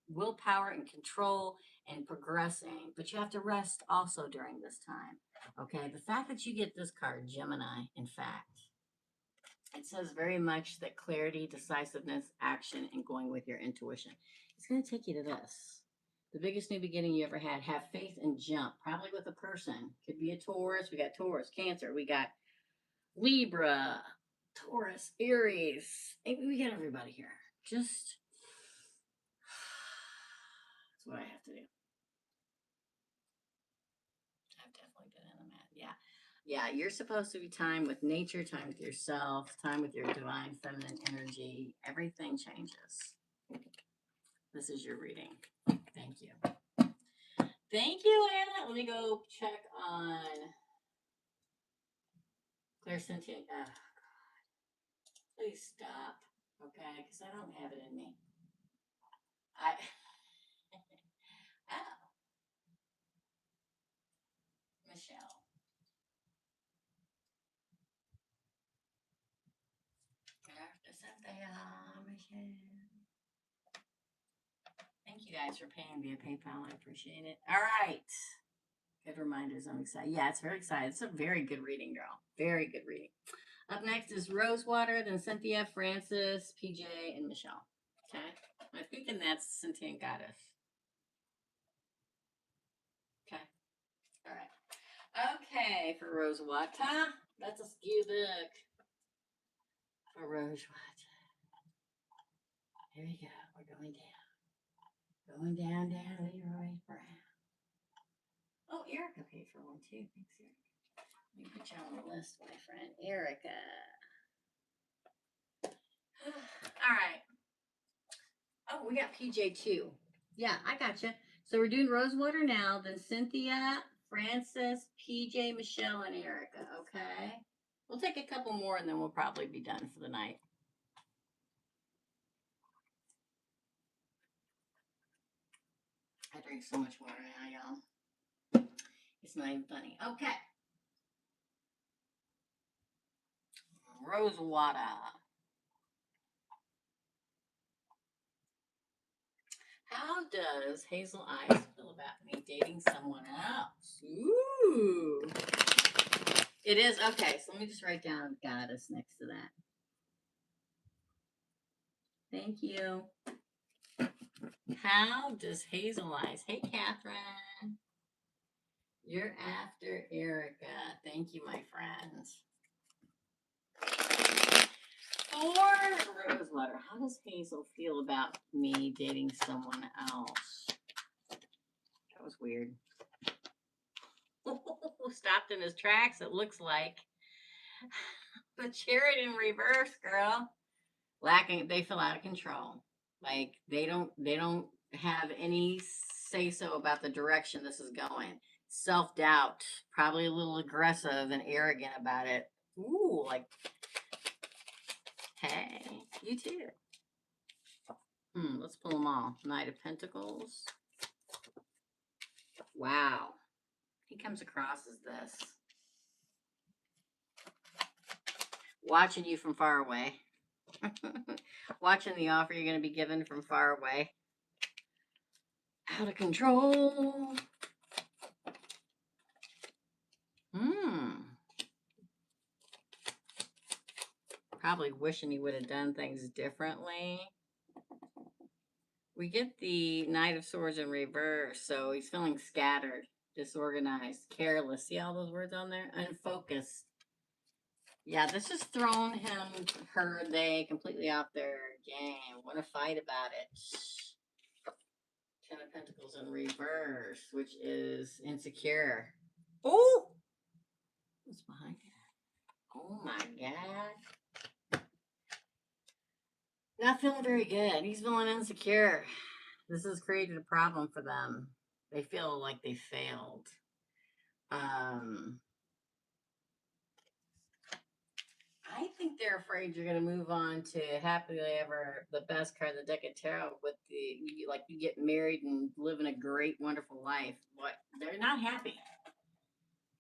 willpower and control and progressing. But you have to rest also during this time. Okay. The fact that you get this card, Gemini, in fact, it says very much that clarity, decisiveness, action, and going with your intuition. It's going to take you to this. The biggest new beginning you ever had. Have faith and jump. Probably with a person. Could be a Taurus. We got Taurus, Cancer. We got Libra, Taurus, Aries. Maybe we got everybody here. Just, that's what I have to do. I've definitely been in the mat. Yeah. Yeah, you're supposed to be time with nature, time with yourself, time with your divine feminine energy. Everything changes. This is your reading. Thank you. Thank you, Anna. Let me go check on Claire Cynthia. Oh, please stop. Okay, because I don't have it in me. I oh, Michelle. Cynthia, Michelle. Thank you guys for paying via PayPal. I appreciate it. All right. Good reminders. I'm excited. Yeah, it's very exciting. It's a very good reading, girl. Very good reading. Up next is Rosewater, then Cynthia, Francis, PJ, and Michelle. Okay. I'm thinking that's Cynthia and Goddess. Okay. All right. Okay, for Rosewater. That's a skew book. For Rosewater. Here we go. We're going down. Going down, Leroy Brown. Oh, Erica paid for one too. Thanks, Erica. Let me put you on the list, my friend. Erica. All right. Oh, we got PJ too. Yeah, I got you. So we're doing Rosewater now, then Cynthia, Francis, PJ, Michelle, and Erica. Okay. We'll take a couple more and then we'll probably be done for the night. I drink so much water now, y'all. It's not even funny. Okay. Rosewater. How does Hazel Eyes feel about me dating someone else? Ooh. It is. Okay, so let me just write down Goddess next to that. Thank you. How does Hazel Eyes? Hey, Katherine. You're after Erica. Thank you, my friends. For Rosewater, how does Hazel feel about me dating someone else? That was weird. Stopped in his tracks, it looks like. The chariot in reverse, girl. They feel out of control. Like they don't have any say so about the direction this is going. Self-doubt, probably a little aggressive and arrogant about it. Ooh, like, hey, you too. Let's pull them all. Knight of Pentacles. Wow. He comes across as this. Watching you from far away. Watching the offer you're going to be given from far away. Out of control. Probably wishing he would have done things differently. We get the Knight of Swords in reverse, so he's feeling scattered, disorganized, careless. See all those words on there? Unfocused. Yeah, this has thrown they completely off their game. Want to fight about it. Ten of Pentacles in reverse, which is insecure. Oh! What's behind it? Oh my God. Not feeling very good. He's feeling insecure. This has created a problem for them. They feel like they failed. I think they're afraid you're going to move on to happily ever, the best card in the deck of tarot, with you get married and living a great, wonderful life. But they're not happy.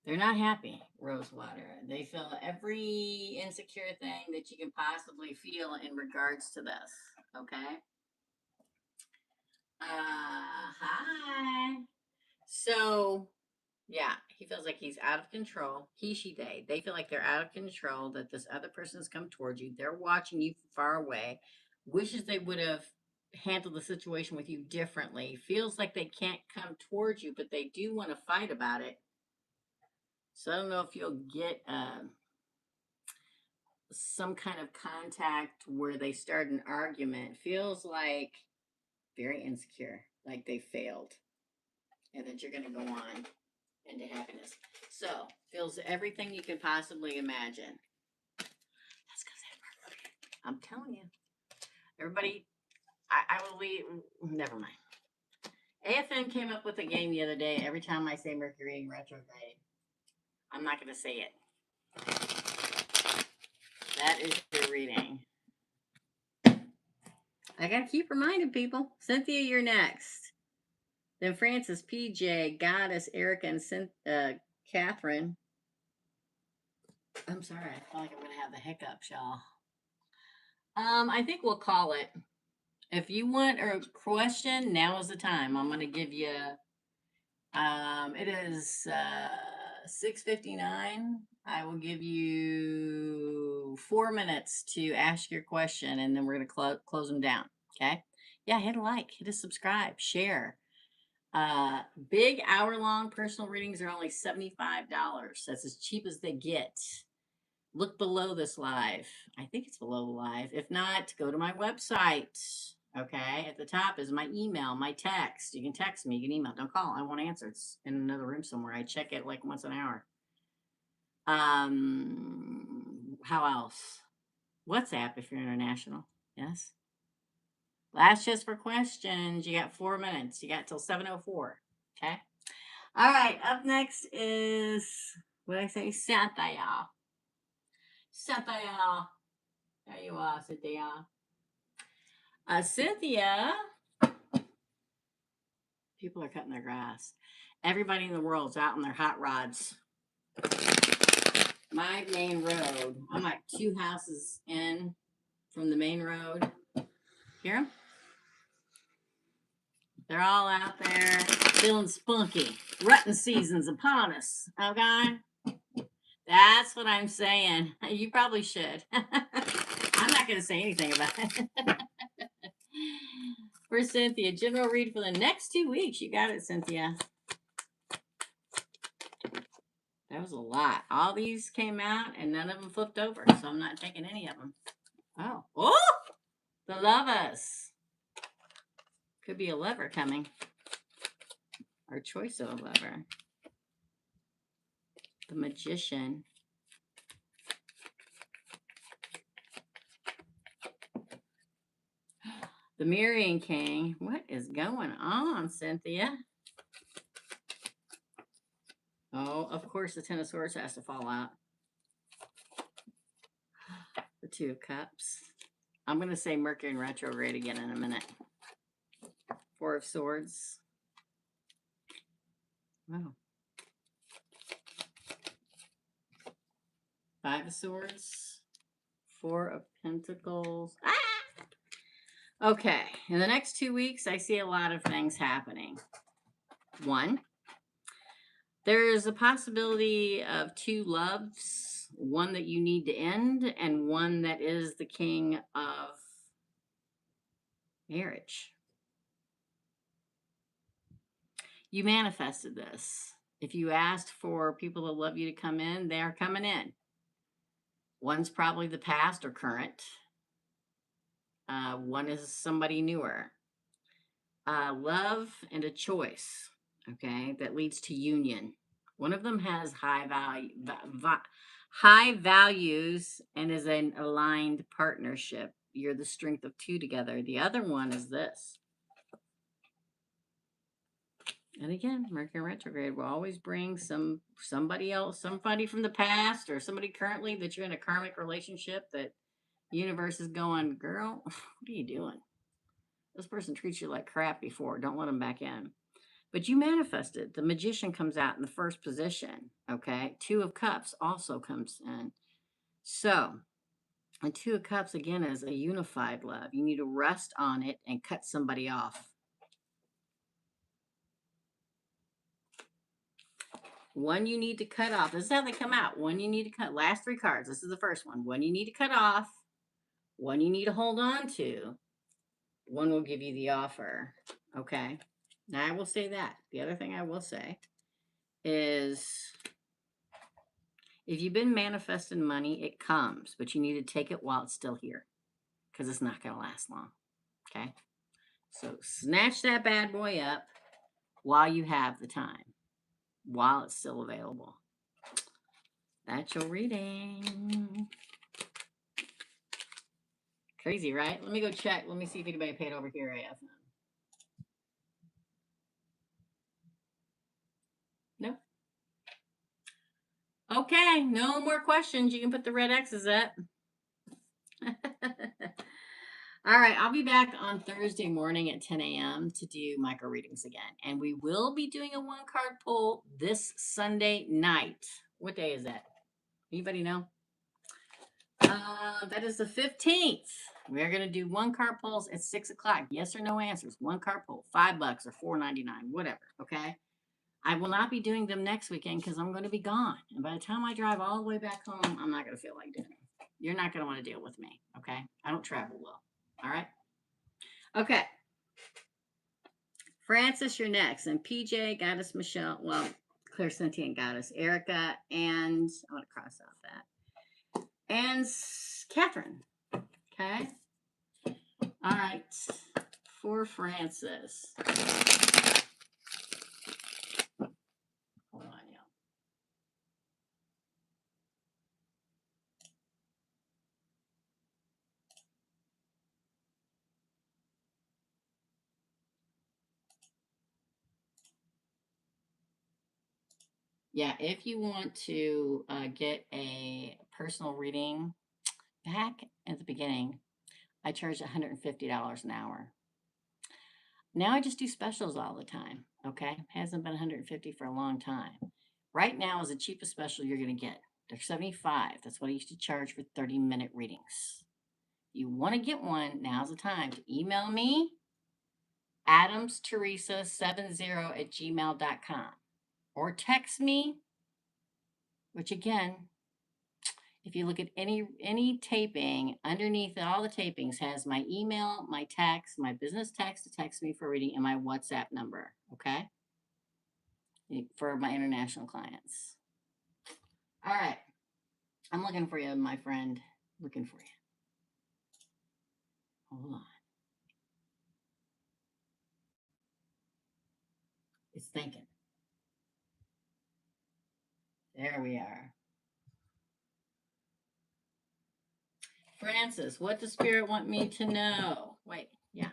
They're not happy, Rosewater. They feel every insecure thing that you can possibly feel in regards to this. Okay? Hi. So, yeah, he feels like he's out of control. He, she, they feel like they're out of control, that this other person has come towards you. They're watching you from far away. Wishes they would have handled the situation with you differently. Feels like they can't come towards you, but they do want to fight about it. So I don't know if you'll get some kind of contact where they start an argument. Feels like very insecure, like they failed, and that you're going to go on into happiness. So, feels everything you can possibly imagine. That's because I'm telling you. Everybody, I will leave. Never mind. AFN came up with a game the other day. Every time I say Mercury in retrograde, I'm not going to say it. That is your reading. I got to keep reminding people. Cynthia, you're next. Then Francis, PJ, Goddess, Erica, and Katherine. I'm sorry. I feel like I'm going to have the hiccups, y'all. I think we'll call it. If you want a question, now is the time. I'm going to give you. It is 6:59. I will give you 4 minutes to ask your question, and then we're going to close them down. Okay? Yeah, hit a like, hit a subscribe, share. Big hour-long personal readings are only $75. That's as cheap as they get. Look below this live. I think it's below the live. If not, go to my website. Okay, at the top is my email, my text. You can text me, you can email. Don't call. I won't answer. It's in another room somewhere. I check it like once an hour. How else? WhatsApp if you're international. Yes. Last just for questions. You got 4 minutes. You got till 7:04. Okay. All right. Up next is what did I say? Cynthia. Cynthia. There you are, Cynthia. Cynthia. People are cutting their grass. Everybody in the world's out on their hot rods. My main road. I'm like 2 houses in from the main road. Hear them? They're all out there feeling spunky. Rutting season's upon us. Okay? That's what I'm saying. You probably should. I'm not going to say anything about it. For Cynthia, general read for the next 2 weeks. You got it, Cynthia. That was a lot. All these came out and none of them flipped over, so I'm not taking any of them. Oh, the lovers. Could be a lover coming. Or choice of a lover. The magician. The Mirroring King. What is going on, Cynthia? Oh, of course the Ten of Swords has to fall out. The Two of Cups. I'm going to say Mercury in retrograde again in a minute. Four of Swords. Wow. Five of Swords. Four of Pentacles. Ah! Okay. In the next 2 weeks, I see a lot of things happening. One, there's a possibility of 2 loves. One that you need to end and one that is the king of marriage. You manifested this. If you asked for people to love you to come in, they are coming in. One's probably the past or current. One is somebody newer. Love and a choice, okay, that leads to union. One of them has high values and is an aligned partnership. You're the strength of 2 together. The other one is this. And again, Mercury retrograde will always bring somebody else, somebody from the past or somebody currently that you're in a karmic relationship that the universe is going, girl, what are you doing? This person treats you like crap before. Don't let them back in. But you manifested. The magician comes out in the first position. Okay. 2 of Cups also comes in. So, a 2 of Cups again is a unified love. You need to rest on it and cut somebody off. One you need to cut off. This is how they come out. One you need to cut. Last 3 cards. This is the first one. One you need to cut off. One you need to hold on to. One will give you the offer. Okay. Now I will say that. The other thing I will say is if you've been manifesting money, it comes, but you need to take it while it's still here because it's not going to last long. Okay. So snatch that bad boy up while you have the time, while it's still available. That's your reading. Crazy, right? Let me go check. Let me see if anybody paid over here AFM. Nope. Okay, no more questions. You can put the red X's up. All right, I'll be back on Thursday morning at 10 a.m. to do micro readings again. And we will be doing a one card pull this Sunday night. What day is that? Anybody know? That is the 15th. We're going to do one card pulls at 6 o'clock. Yes or no answers. One card pull, $5 or $4.99, whatever. Okay. I will not be doing them next weekend because I'm going to be gone. And by the time I drive all the way back home, I'm not going to feel like doing it. You're not going to want to deal with me. Okay. I don't travel well. All right. Okay. Francis, you're next. And PJ, Goddess Michelle. Well, Claire, Cynthia, and Goddess Erica. And I want to cross off that. And Katherine. Okay. All right. For Francis. Hold on, y'all. Yeah, if you want to get a personal reading, back at the beginning, I charged $150 an hour. Now I just do specials all the time. Okay, hasn't been $150 for a long time. Right now is the cheapest special you're going to get. They're $75. That's what I used to charge for 30-minute readings. You want to get one, now's the time to email me, adamsteresa70@gmail.com, or text me, which again, if you look at any taping, underneath all the tapings has my email, my text, my business text to text me for reading, and my WhatsApp number. Okay, for my international clients. All right, I'm looking for you, my friend. Looking for you. Hold on. It's thinking. There we are. Francis, what does Spirit want me to know? Wait, yeah.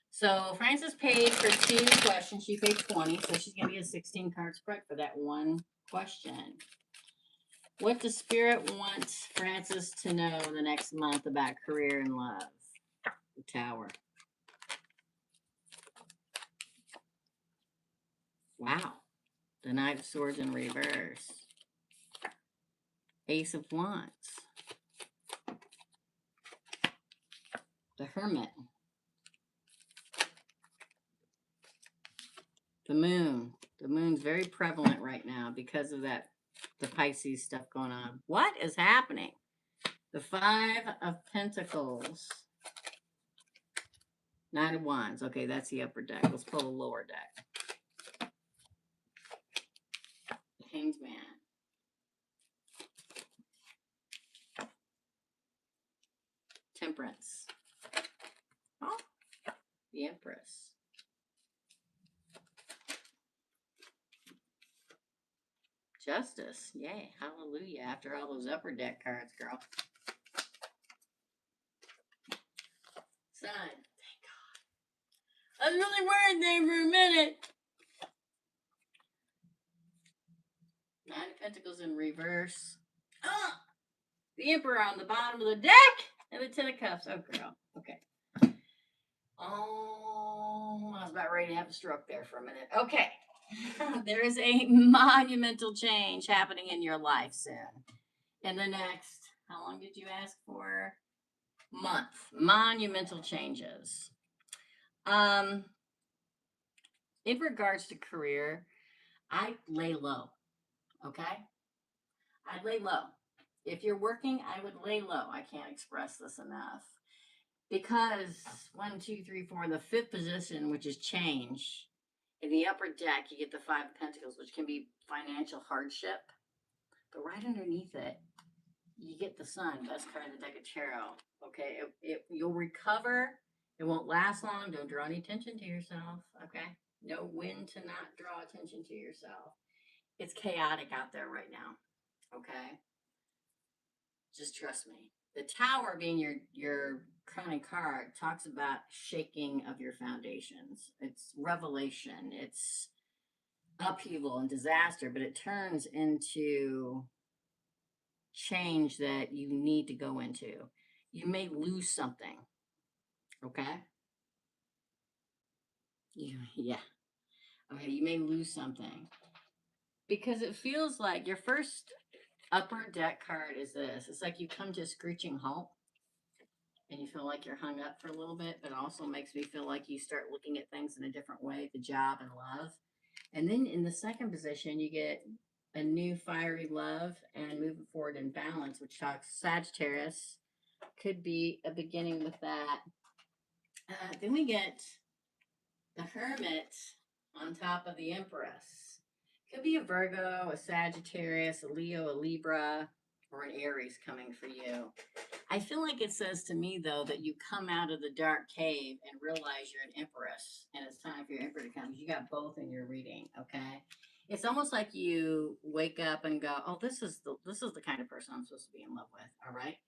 So Frances paid for 2 questions. She paid 20, so she's going to get a 16 card spread for that one question. What does Spirit want Frances to know in the next month about career and love? The Tower. Wow. The Knight of Swords in reverse. Ace of Wands. The Hermit. The Moon. The Moon's very prevalent right now because of the Pisces stuff going on. What is happening? The Five of Pentacles. Nine of Wands. Okay, that's the upper deck. Let's pull the lower deck. The Hanged Man. Temperance. Oh, the Empress. Justice. Yay. Hallelujah. After all those upper deck cards, girl. Sun. Thank God. I was really worried there for a minute. Nine of Pentacles in reverse. Oh, the Emperor on the bottom of the deck. And the Ten of Cups. Oh, girl. Okay. Oh, I was about ready to have a stroke there for a minute. Okay. There is a monumental change happening in your life soon. In the next, how long did you ask for? Month. Monumental changes. In regards to career, I lay low. Okay? I lay low. If you're working, I would lay low. I can't express this enough. Because 1, 2, 3, 4, the 5th position, which is change, in the upper deck, you get the Five of Pentacles, which can be financial hardship. But right underneath it, you get the Sun, best card in the deck of tarot. Okay, you'll recover. It won't last long. Don't draw any attention to yourself. Okay, know when to not draw attention to yourself. It's chaotic out there right now. Okay, Just trust me. The Tower, being your crowning card, talks about shaking of your foundations. It's revelation. It's upheaval and disaster, but it turns into change that you need to go into. You may lose something. Okay. Yeah. Okay. You may lose something because it feels like your first upper deck card is this. It's like you come to a screeching halt and you feel like you're hung up for a little bit, but it also makes me feel like you start looking at things in a different way, the job and love. And then in the second position, you get a new fiery love and moving forward in balance, which talks Sagittarius. Could be a beginning with that. Then we get the Hermit on top of the Empress. Could be a Virgo, a Sagittarius, a Leo, a Libra, or an Aries coming for you. I feel like it says to me, though, that you come out of the dark cave and realize you're an Empress, and it's time for your Emperor to come. You got both in your reading, okay? It's almost like you wake up and go, "Oh, this is the kind of person I'm supposed to be in love with." All right.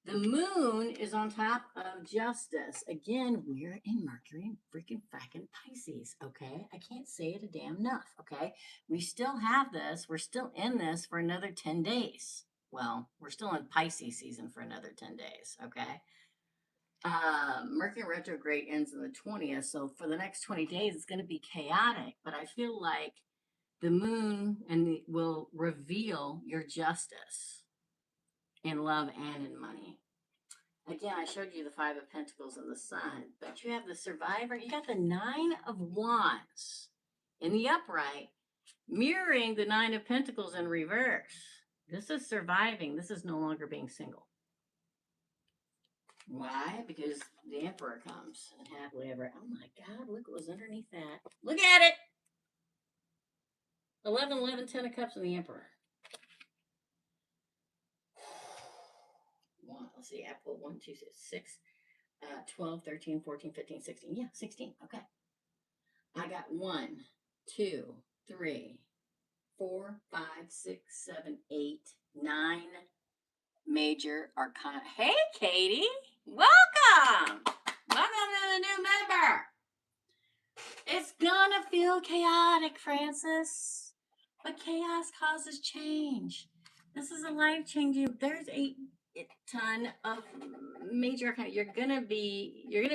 The moon is on top of justice. Again, we're in Mercury and freaking fracking Pisces, okay? I can't say it a damn enough, okay? We still have this. We're still in this for another 10 days. Well, we're still in Pisces season for another 10 days, okay? Mercury retrograde ends on the 20th, so for the next 20 days, it's going to be chaotic, but I feel like the moon will reveal your justice in love and in money. Again, I showed you the Five of Pentacles and the Sun, but you have the Survivor. You got the Nine of Wands in the upright, mirroring the Nine of Pentacles in reverse. This is surviving. This is no longer being single. Why? Because the Emperor comes and happily ever. Oh my God, look what was underneath that. Look at it. 11, 11, 10 of Cups and the Emperor. Let's see, I pulled 1, 2, 6, 12, 13, 14, 15, 16. Yeah, 16. Okay. I got 1, 2, 3, 4, 5, 6, 7, 8, 9 major arcana. Hey, Katie. Welcome. Welcome to the new member. It's gonna feel chaotic, Francis. But chaos causes change. This is a life changing. There's a ton of major arcana. You're gonna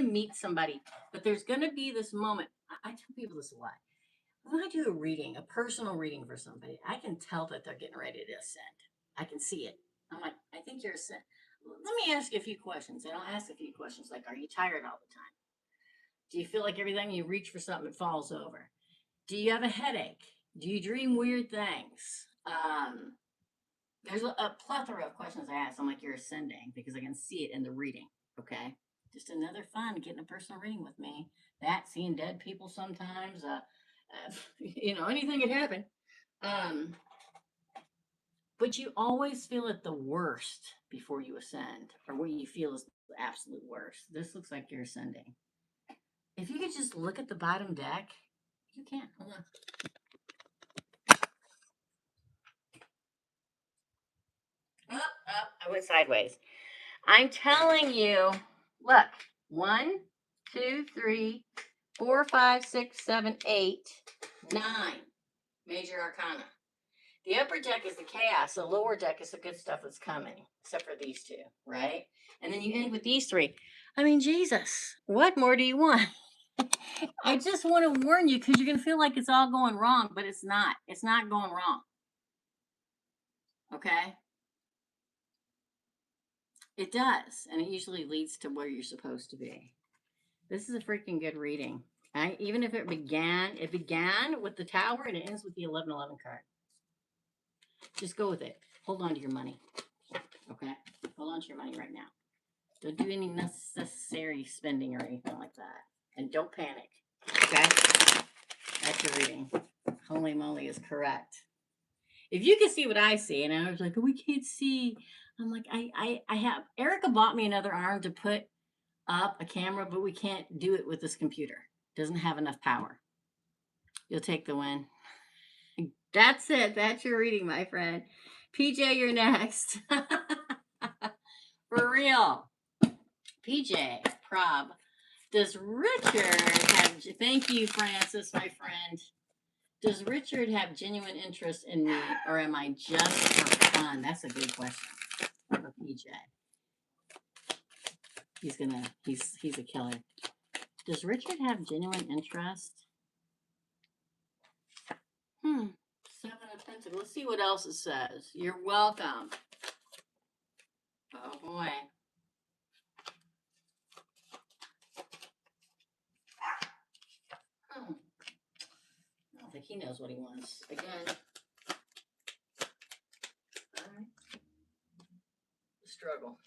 meet somebody, but there's gonna be this moment. I tell people this a lot. When I do a reading, a personal reading for somebody, I can tell that they're getting ready to ascend. I can see it. I'm like, I think you're ascend. Let me ask you a few questions. And I'll ask a few questions like, are you tired all the time? Do you feel like every time you reach for something, it falls over? Do you have a headache? Do you dream weird things? There's a plethora of questions I ask. I'm like, you're ascending because I can see it in the reading. Okay. Just another fun getting a personal reading with me. That, seeing dead people sometimes, anything could happen. But you always feel at the worst before you ascend, or what you feel is the absolute worst. This looks like you're ascending. If you could just look at the bottom deck, you can. Hold on. I went sideways. I'm telling you, look, 1, 2, 3, 4, 5, 6, 7, 8, 9 major arcana. The upper deck is the chaos. The lower deck is the good stuff that's coming, except for these two, right? And then you end with these three. I mean, Jesus, what more do you want? I just want to warn you because you're going to feel like it's all going wrong, but it's not. It's not going wrong. Okay? It does. And it usually leads to where you're supposed to be. This is a freaking good reading. Even if it began with the Tower and it ends with the 1111 card. Just go with it. Hold on to your money. Okay? Hold on to your money right now. Don't do any necessary spending or anything like that. And don't panic. Okay? That's your reading. Holy moly is correct. If you can see what I see, and I was like, oh, we can't see. I'm like, I have Erica bought me another arm to put up a camera, but we can't do it with this computer. It doesn't have enough power. You'll take the win. That's it. That's your reading, my friend. PJ, you're next. For real. PJ, Prob. Does Richard have, thank you, Francis, my friend. Does Richard have genuine interest in me, or am I just for fun? That's a good question for PJ. He's a killer. Does Richard have genuine interest? 7 of Pentacles. Let's see what else it says. You're welcome. Oh boy. I don't think he knows what he wants. Again. All right. The struggle.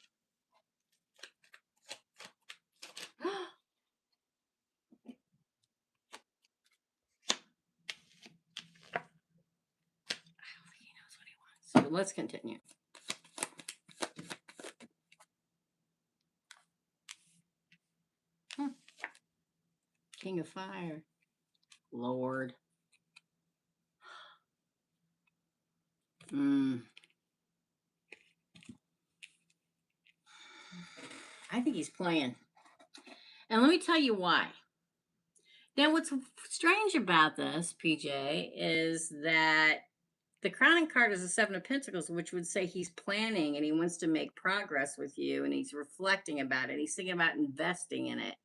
I don't think he knows what he wants. So let's continue. King of Fire. Lord. I think he's playing. And let me tell you why. Now, what's strange about this, PJ, is that the crowning card is the 7 of Pentacles, which would say he's planning and he wants to make progress with you and he's reflecting about it. He's thinking about investing in it.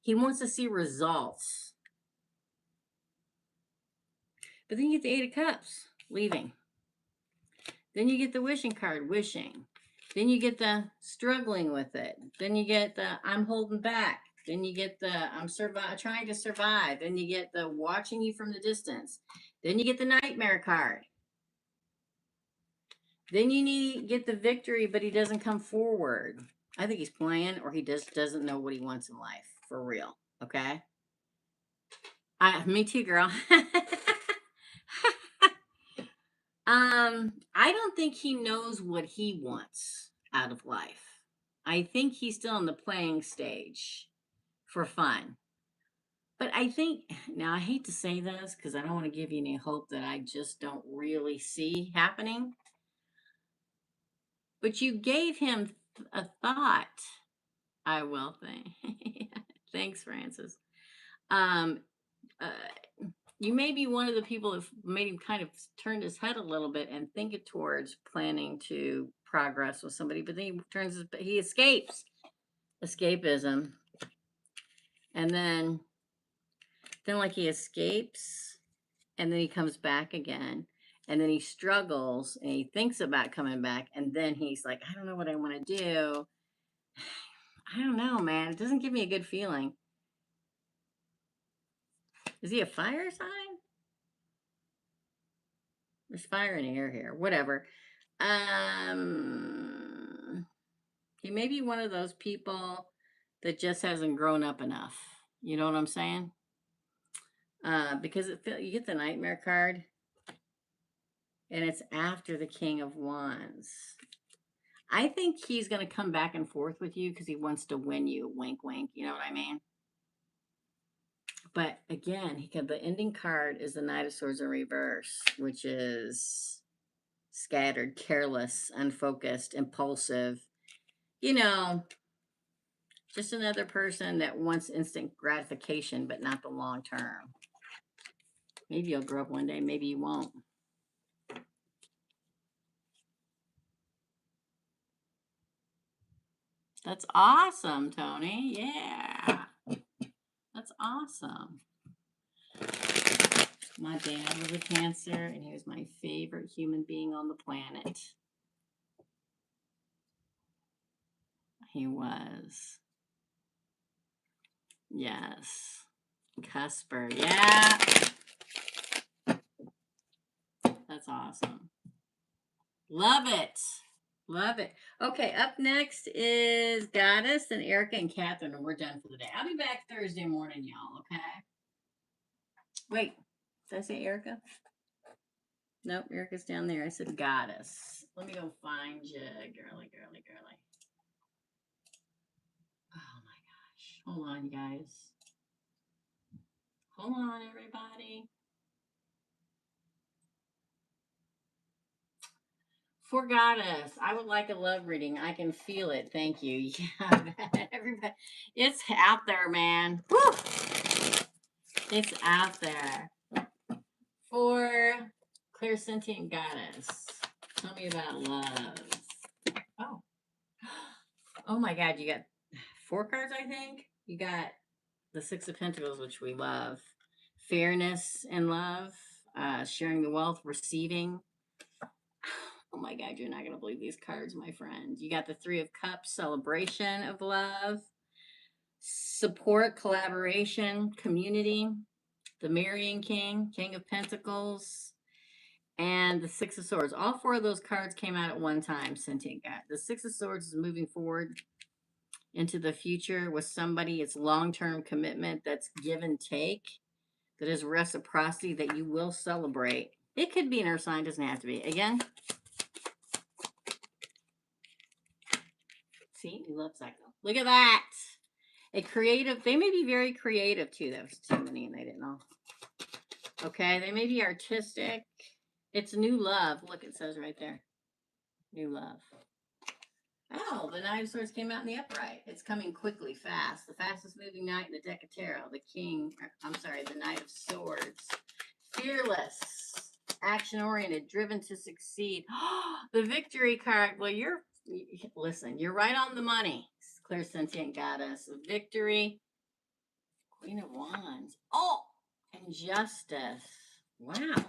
He wants to see results. But then you get the 8 of Cups, leaving. Then you get the wishing card, wishing. Then you get the struggling with it. Then you get the I'm holding back. Then you get the I'm trying to survive. Then you get the watching you from the distance. Then you get the nightmare card. Then you get the victory, but he doesn't come forward. I think he's playing, or he just doesn't know what he wants in life. For real. Okay? Me too, girl. I don't think he knows what he wants out of life. I think he's still in the playing stage for fun. But I think, now I hate to say this because I don't want to give you any hope that I just don't really see happening. But you gave him a thought. I will think. Thanks, Francis. You may be one of the people that made him kind of turn his head a little bit and think it towards planning to progress with somebody, but then he escapes. Escapism. And then like he escapes and then he comes back again. And then he struggles and he thinks about coming back. And then he's like, I don't know what I want to do. I don't know, man. It doesn't give me a good feeling. Is he a fire sign? There's fire in the air here. Whatever. He may be one of those people that just hasn't grown up enough. You know what I'm saying? Because you get the nightmare card, and it's after the King of Wands. I think he's going to come back and forth with you because he wants to win you. Wink, wink. You know what I mean? But again, the ending card is the Knight of Swords in reverse, which is scattered, careless, unfocused, impulsive. You know, just another person that wants instant gratification, but not the long term. Maybe you'll grow up one day. Maybe you won't. That's awesome, Tony. Yeah. That's awesome. My dad was a Cancer, and he was my favorite human being on the planet. He was. Yes. Cusper. Yeah. That's awesome. Love it. Love it. Okay, up next is Goddess and Erica and Katherine, and we're done for the day. I'll be back Thursday morning, y'all, okay? Wait, did I say Erica? Nope, Erica's down there. I said Goddess. Let me go find you, girly. Oh my gosh. Hold on, you guys. Hold on, everybody. For Goddess, I would like a love reading. I can feel it. Thank you. Yeah, everybody, it's out there, man. Woo! It's out there. For Clairsentient Goddess, tell me about love. Oh, oh my God! You got 4 cards, I think. You got the Six of Pentacles, which we love. Fairness and love. Sharing the wealth, receiving. Oh my God, you're not going to believe these cards, my friend. You got the Three of Cups, celebration of love, support, collaboration, community, the Marrying King, King of Pentacles, and the Six of Swords. All 4 of those cards came out at one time, Cynthia got. The Six of Swords is moving forward into the future with somebody. It's long-term commitment that's give and take, that is reciprocity that you will celebrate. It could be an earth sign, doesn't have to be. Again, see, we love cycle. Look at that. A creative, they may be very creative too. That was too many and they didn't know. Okay, they may be artistic. It's new love. Look, it says right there. New love. Oh, the Knight of Swords came out in the upright. It's coming quickly, fast. The fastest moving knight in the deck of tarot. The king, I'm sorry, the Knight of Swords. Fearless, action oriented, driven to succeed. The victory card. Well, listen, you're right on the money. Clairsentient Goddess. Victory. Queen of Wands. Oh, and Justice. Wow.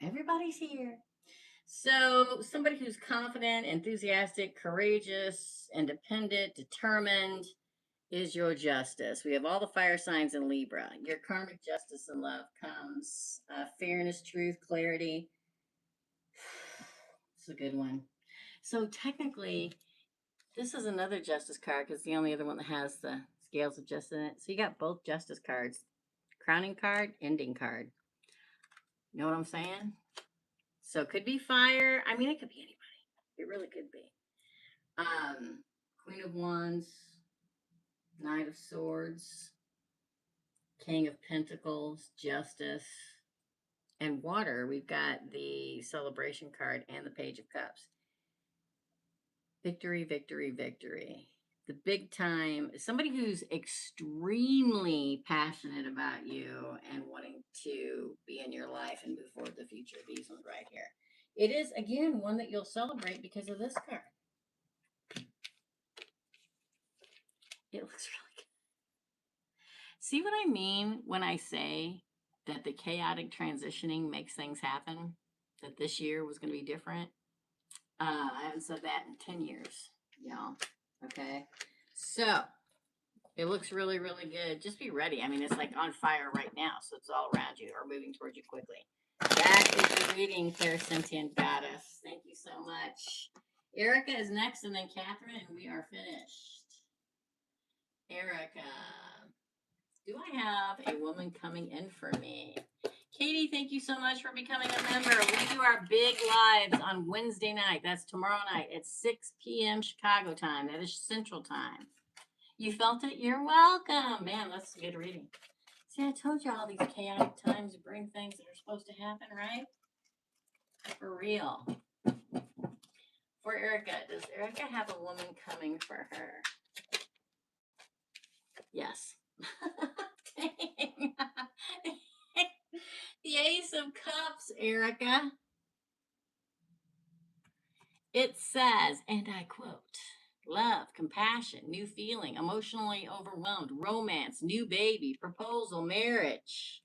Everybody's here. So, somebody who's confident, enthusiastic, courageous, independent, determined is your Justice. We have all the fire signs in Libra. Your karmic justice and love comes fairness, truth, clarity. It's a good one. So, technically, this is another Justice card because it's the only other one that has the scales of justice in it. So, you got both Justice cards, crowning card, ending card. You know what I'm saying? So it could be fire. I mean, it could be anybody. It really could be. Queen of Wands, Knight of Swords, King of Pentacles, Justice, and water. We've got the celebration card and the Page of Cups. Victory, victory, victory. The big time, somebody who's extremely passionate about you and wanting to be in your life and move forward the future. These ones right here. It is, again, one that you'll celebrate because of this card. It looks really good. See what I mean when I say that the chaotic transitioning makes things happen? That this year was going to be different? I haven't said that in 10 years, y'all. Okay. So, it looks really, really good. Just be ready. I mean, it's like on fire right now, so it's all around you or moving towards you quickly. That is your reading, Clairsentient Goddess. Thank you so much. Erica is next, and then Katherine, and we are finished. Erica, do I have a woman coming in for me? Katie, thank you so much for becoming a member. We do our big lives on Wednesday night. That's tomorrow night at 6 p.m. Chicago time. That is Central time. You felt it? You're welcome. Man, that's a good reading. See, I told you all these chaotic times bring things that are supposed to happen, right? For real. For Erica, does Erica have a woman coming for her? Yes. Dang. The Ace of Cups, Erica. It says, and I quote, love, compassion, new feeling, emotionally overwhelmed, romance, new baby, proposal, marriage.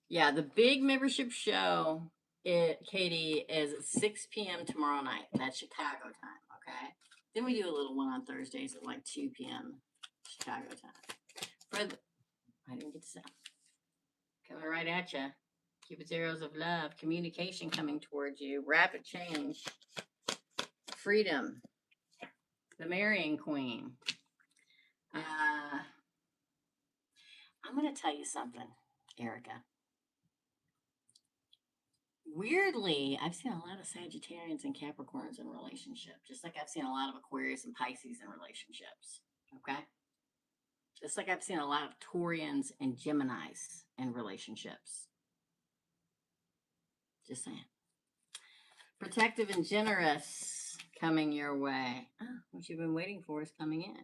Yeah, the big membership show, Katie, is at 6 p.m. tomorrow night. That's Chicago time, okay? Then we do a little one on Thursdays at like 2 p.m. Chicago time. I didn't get to sound. Coming right at you. Cupid's arrows of love, communication coming towards you, rapid change, freedom, the marrying queen. I'm going to tell you something, Erica. Weirdly, I've seen a lot of Sagittarians and Capricorns in relationships, just like I've seen a lot of Aquarius and Pisces in relationships. Okay? Just like I've seen a lot of Taurians and Geminis in relationships. Just saying. Protective and generous coming your way. Oh, what you've been waiting for is coming in.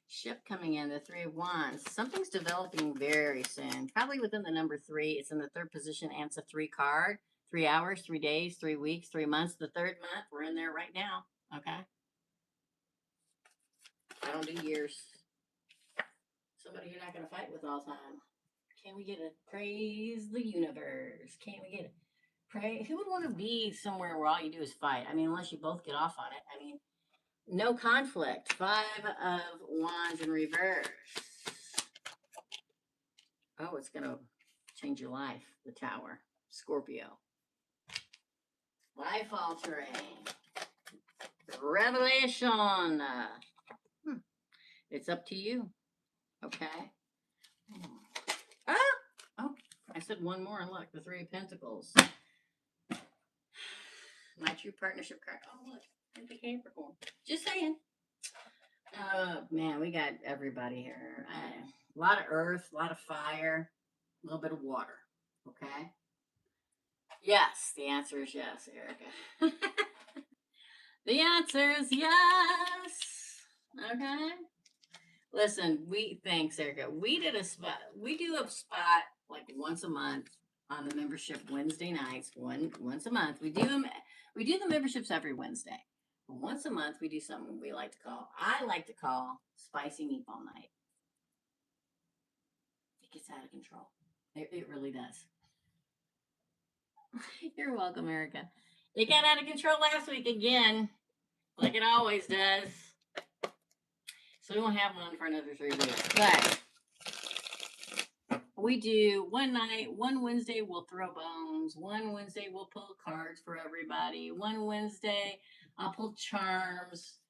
Ship coming in, the 3 of Wands. Something's developing very soon. Probably within the number 3. It's in the 3rd position and it's a 3 card. 3 hours, 3 days, 3 weeks, 3 months. The 3rd month, we're in there right now. Okay. I don't do years. Somebody you're not going to fight with all the time. Can we get a praise the universe? Can we get a pray? Who would want to be somewhere where all you do is fight? I mean, unless you both get off on it. I mean, no conflict. 5 of Wands in reverse. Oh, it's going to change your life. The Tower. Scorpio. Life altering. Revelation. It's up to you. Okay. Ah! Oh, I said one more and look, the 3 of Pentacles. My true partnership card. Oh, look, and the Capricorn. Just saying. Oh, man, we got everybody here. A lot of earth, a lot of fire, a little bit of water. Okay? Yes, the answer is yes, Erica. The answer is yes. Okay? Listen, thanks, Erica. We do a spot like once a month on the membership Wednesday nights, once a month. We do the memberships every Wednesday. But once a month, we do something I like to call Spicy Meatball Night. It gets out of control. It really does. You're welcome, Erica. It got out of control last week again, like it always does. So we won't have one for another 3 weeks. But we do one night, one Wednesday we'll throw bones. One Wednesday we'll pull cards for everybody. One Wednesday I'll pull charms.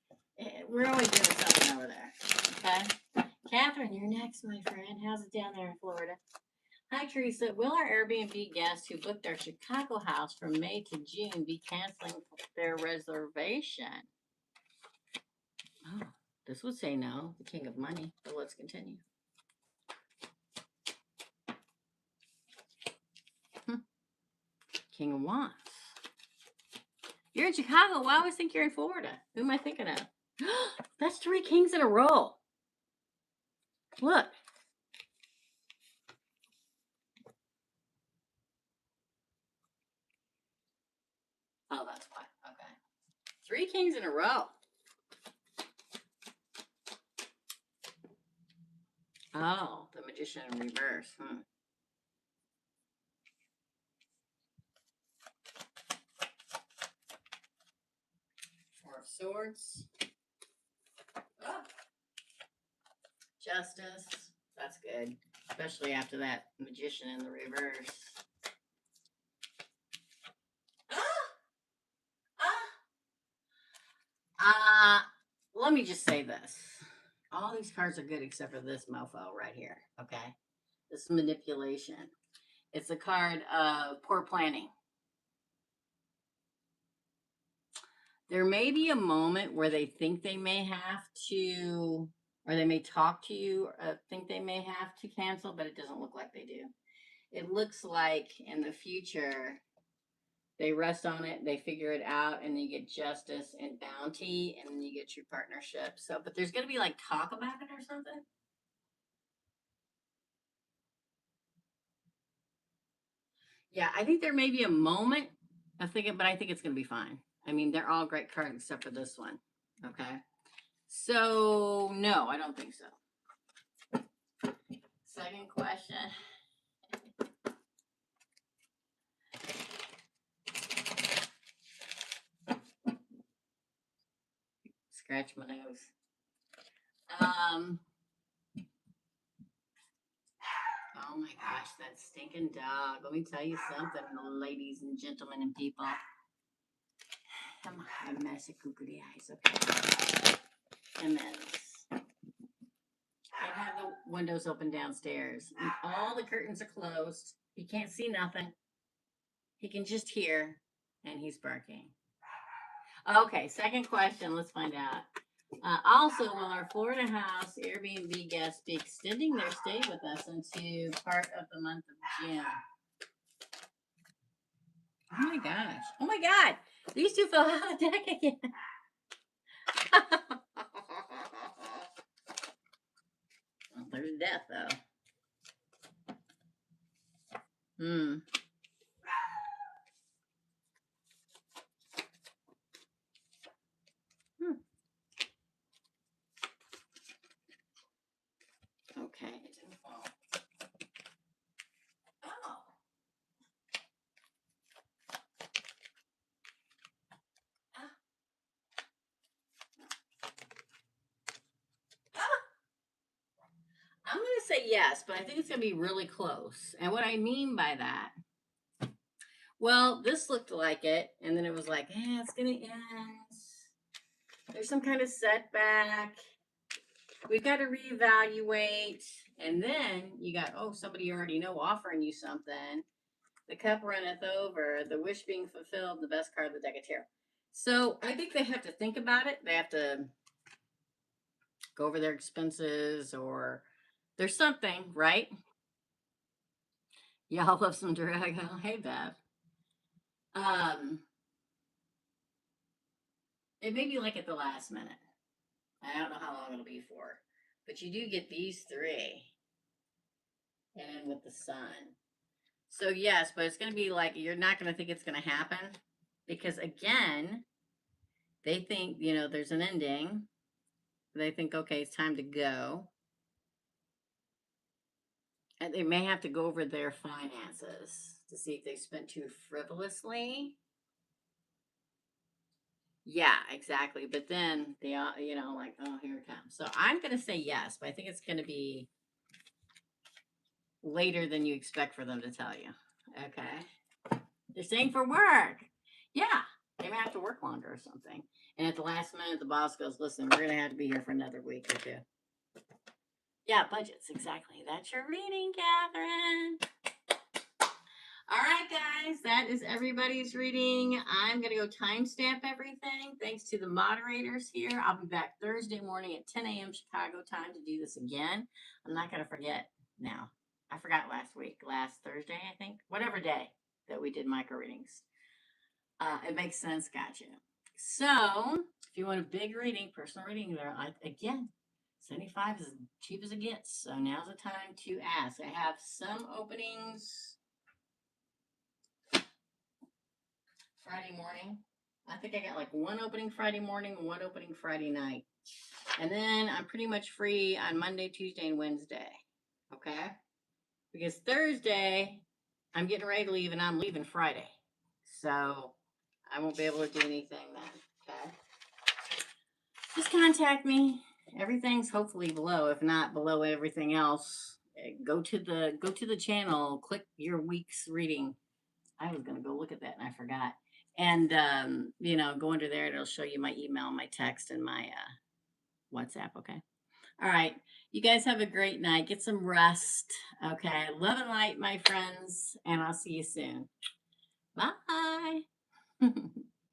We're always doing something over there. Okay? Katherine, you're next, my friend. How's it down there in Florida? Hi, Teresa. Will our Airbnb guests who booked our Chicago house from May to June be canceling their reservation? Oh, this would say no. The King of Money. But let's continue. King of Wands. You're in Chicago. Well, I always think you're in Florida. Who am I thinking of? That's 3 kings in a row. Look. Oh, that's why. Okay. 3 kings in a row. Oh, the Magician in reverse. 4 of Swords. Oh. Justice. That's good. Especially after that Magician in the reverse. Let me just say this. All these cards are good except for this mofo right here. Okay? This manipulation. It's a card of poor planning. There may be a moment where they think they may have to, or they may talk to you, or think they may have to cancel, but it doesn't look like they do. It looks like in the future, they rest on it, they figure it out, and you get justice and bounty, and then you get your partnership. So, but there's going to be like talk about it or something. Yeah, I think there may be a moment of thinking, but I think it's going to be fine. I mean, they're all great cards except for this one. Okay. So, no, I don't think so. Second question. Scratch my nose. Oh my gosh, that stinking dog. Let me tell you something, ladies and gentlemen and people. I'm a mess of googly eyes, okay? And then I have the windows open downstairs. And all the curtains are closed. He can't see nothing. He can just hear, and he's barking. Okay, second question. Let's find out. Also, will our Florida house Airbnb guests be extending their stay with us into part of the month of June? Oh my gosh. Oh my God. These two fell out of the deck again. Well, there's death, though. Hmm. Hmm. Okay. It didn't fall. Oh. Ah. Ah. I'm going to say yes, but I think it's going to be really close. And what I mean by that, well, this looked like it, and then it was like, it's going to end. There's some kind of setback. We've got to reevaluate. And then you got, oh, somebody you already know offering you something. The cup runneth over, the wish being fulfilled, the best card of the deck of tarot. So I think they have to think about it. They have to go over their expenses, or there's something, right? Y'all love some Drago. Hey, Bev. Um, it may be like at the last minute. I don't know how long it'll be for, but you do get these three, and then with the sun. So yes, but it's going to be like you're not going to think it's going to happen because again, they think there's an ending. They think okay, it's time to go, and they may have to go over their finances to see if they spent too frivolously. Yeah, exactly. But then they are, like, oh, here it comes. So I'm going to say yes, but I think it's going to be later than you expect for them to tell you. Okay. They're saying for work. Yeah. They may have to work longer or something. And at the last minute, the boss goes, listen, we're going to have to be here for another week or two. Yeah, budgets. Exactly. That's your reading, Catherine. All right, guys, that is everybody's reading. I'm going to go timestamp everything. Thanks to the moderators here. I'll be back Thursday morning at 10 a.m. Chicago time to do this again. I'm not going to forget now. I forgot last Thursday, I think, whatever day that we did micro readings. It makes sense. Gotcha. So, if you want a big reading, personal reading, there, again, 75 is as cheap as it gets. So now's the time to ask. I have some openings Friday morning. I think I got like one opening Friday morning and one opening Friday night. And then I'm pretty much free on Monday, Tuesday, and Wednesday. Okay? Because Thursday, I'm getting ready to leave and I'm leaving Friday. So I won't be able to do anything then. Okay? Just contact me. Everything's hopefully below. If not below everything else, go to the channel, click your week's reading. I was gonna go look at that and I forgot. And go under there. It'll show you my email, my text, and my WhatsApp. Okay. All right. You guys have a great night. Get some rest. Okay. Love and light, my friends. And I'll see you soon. Bye.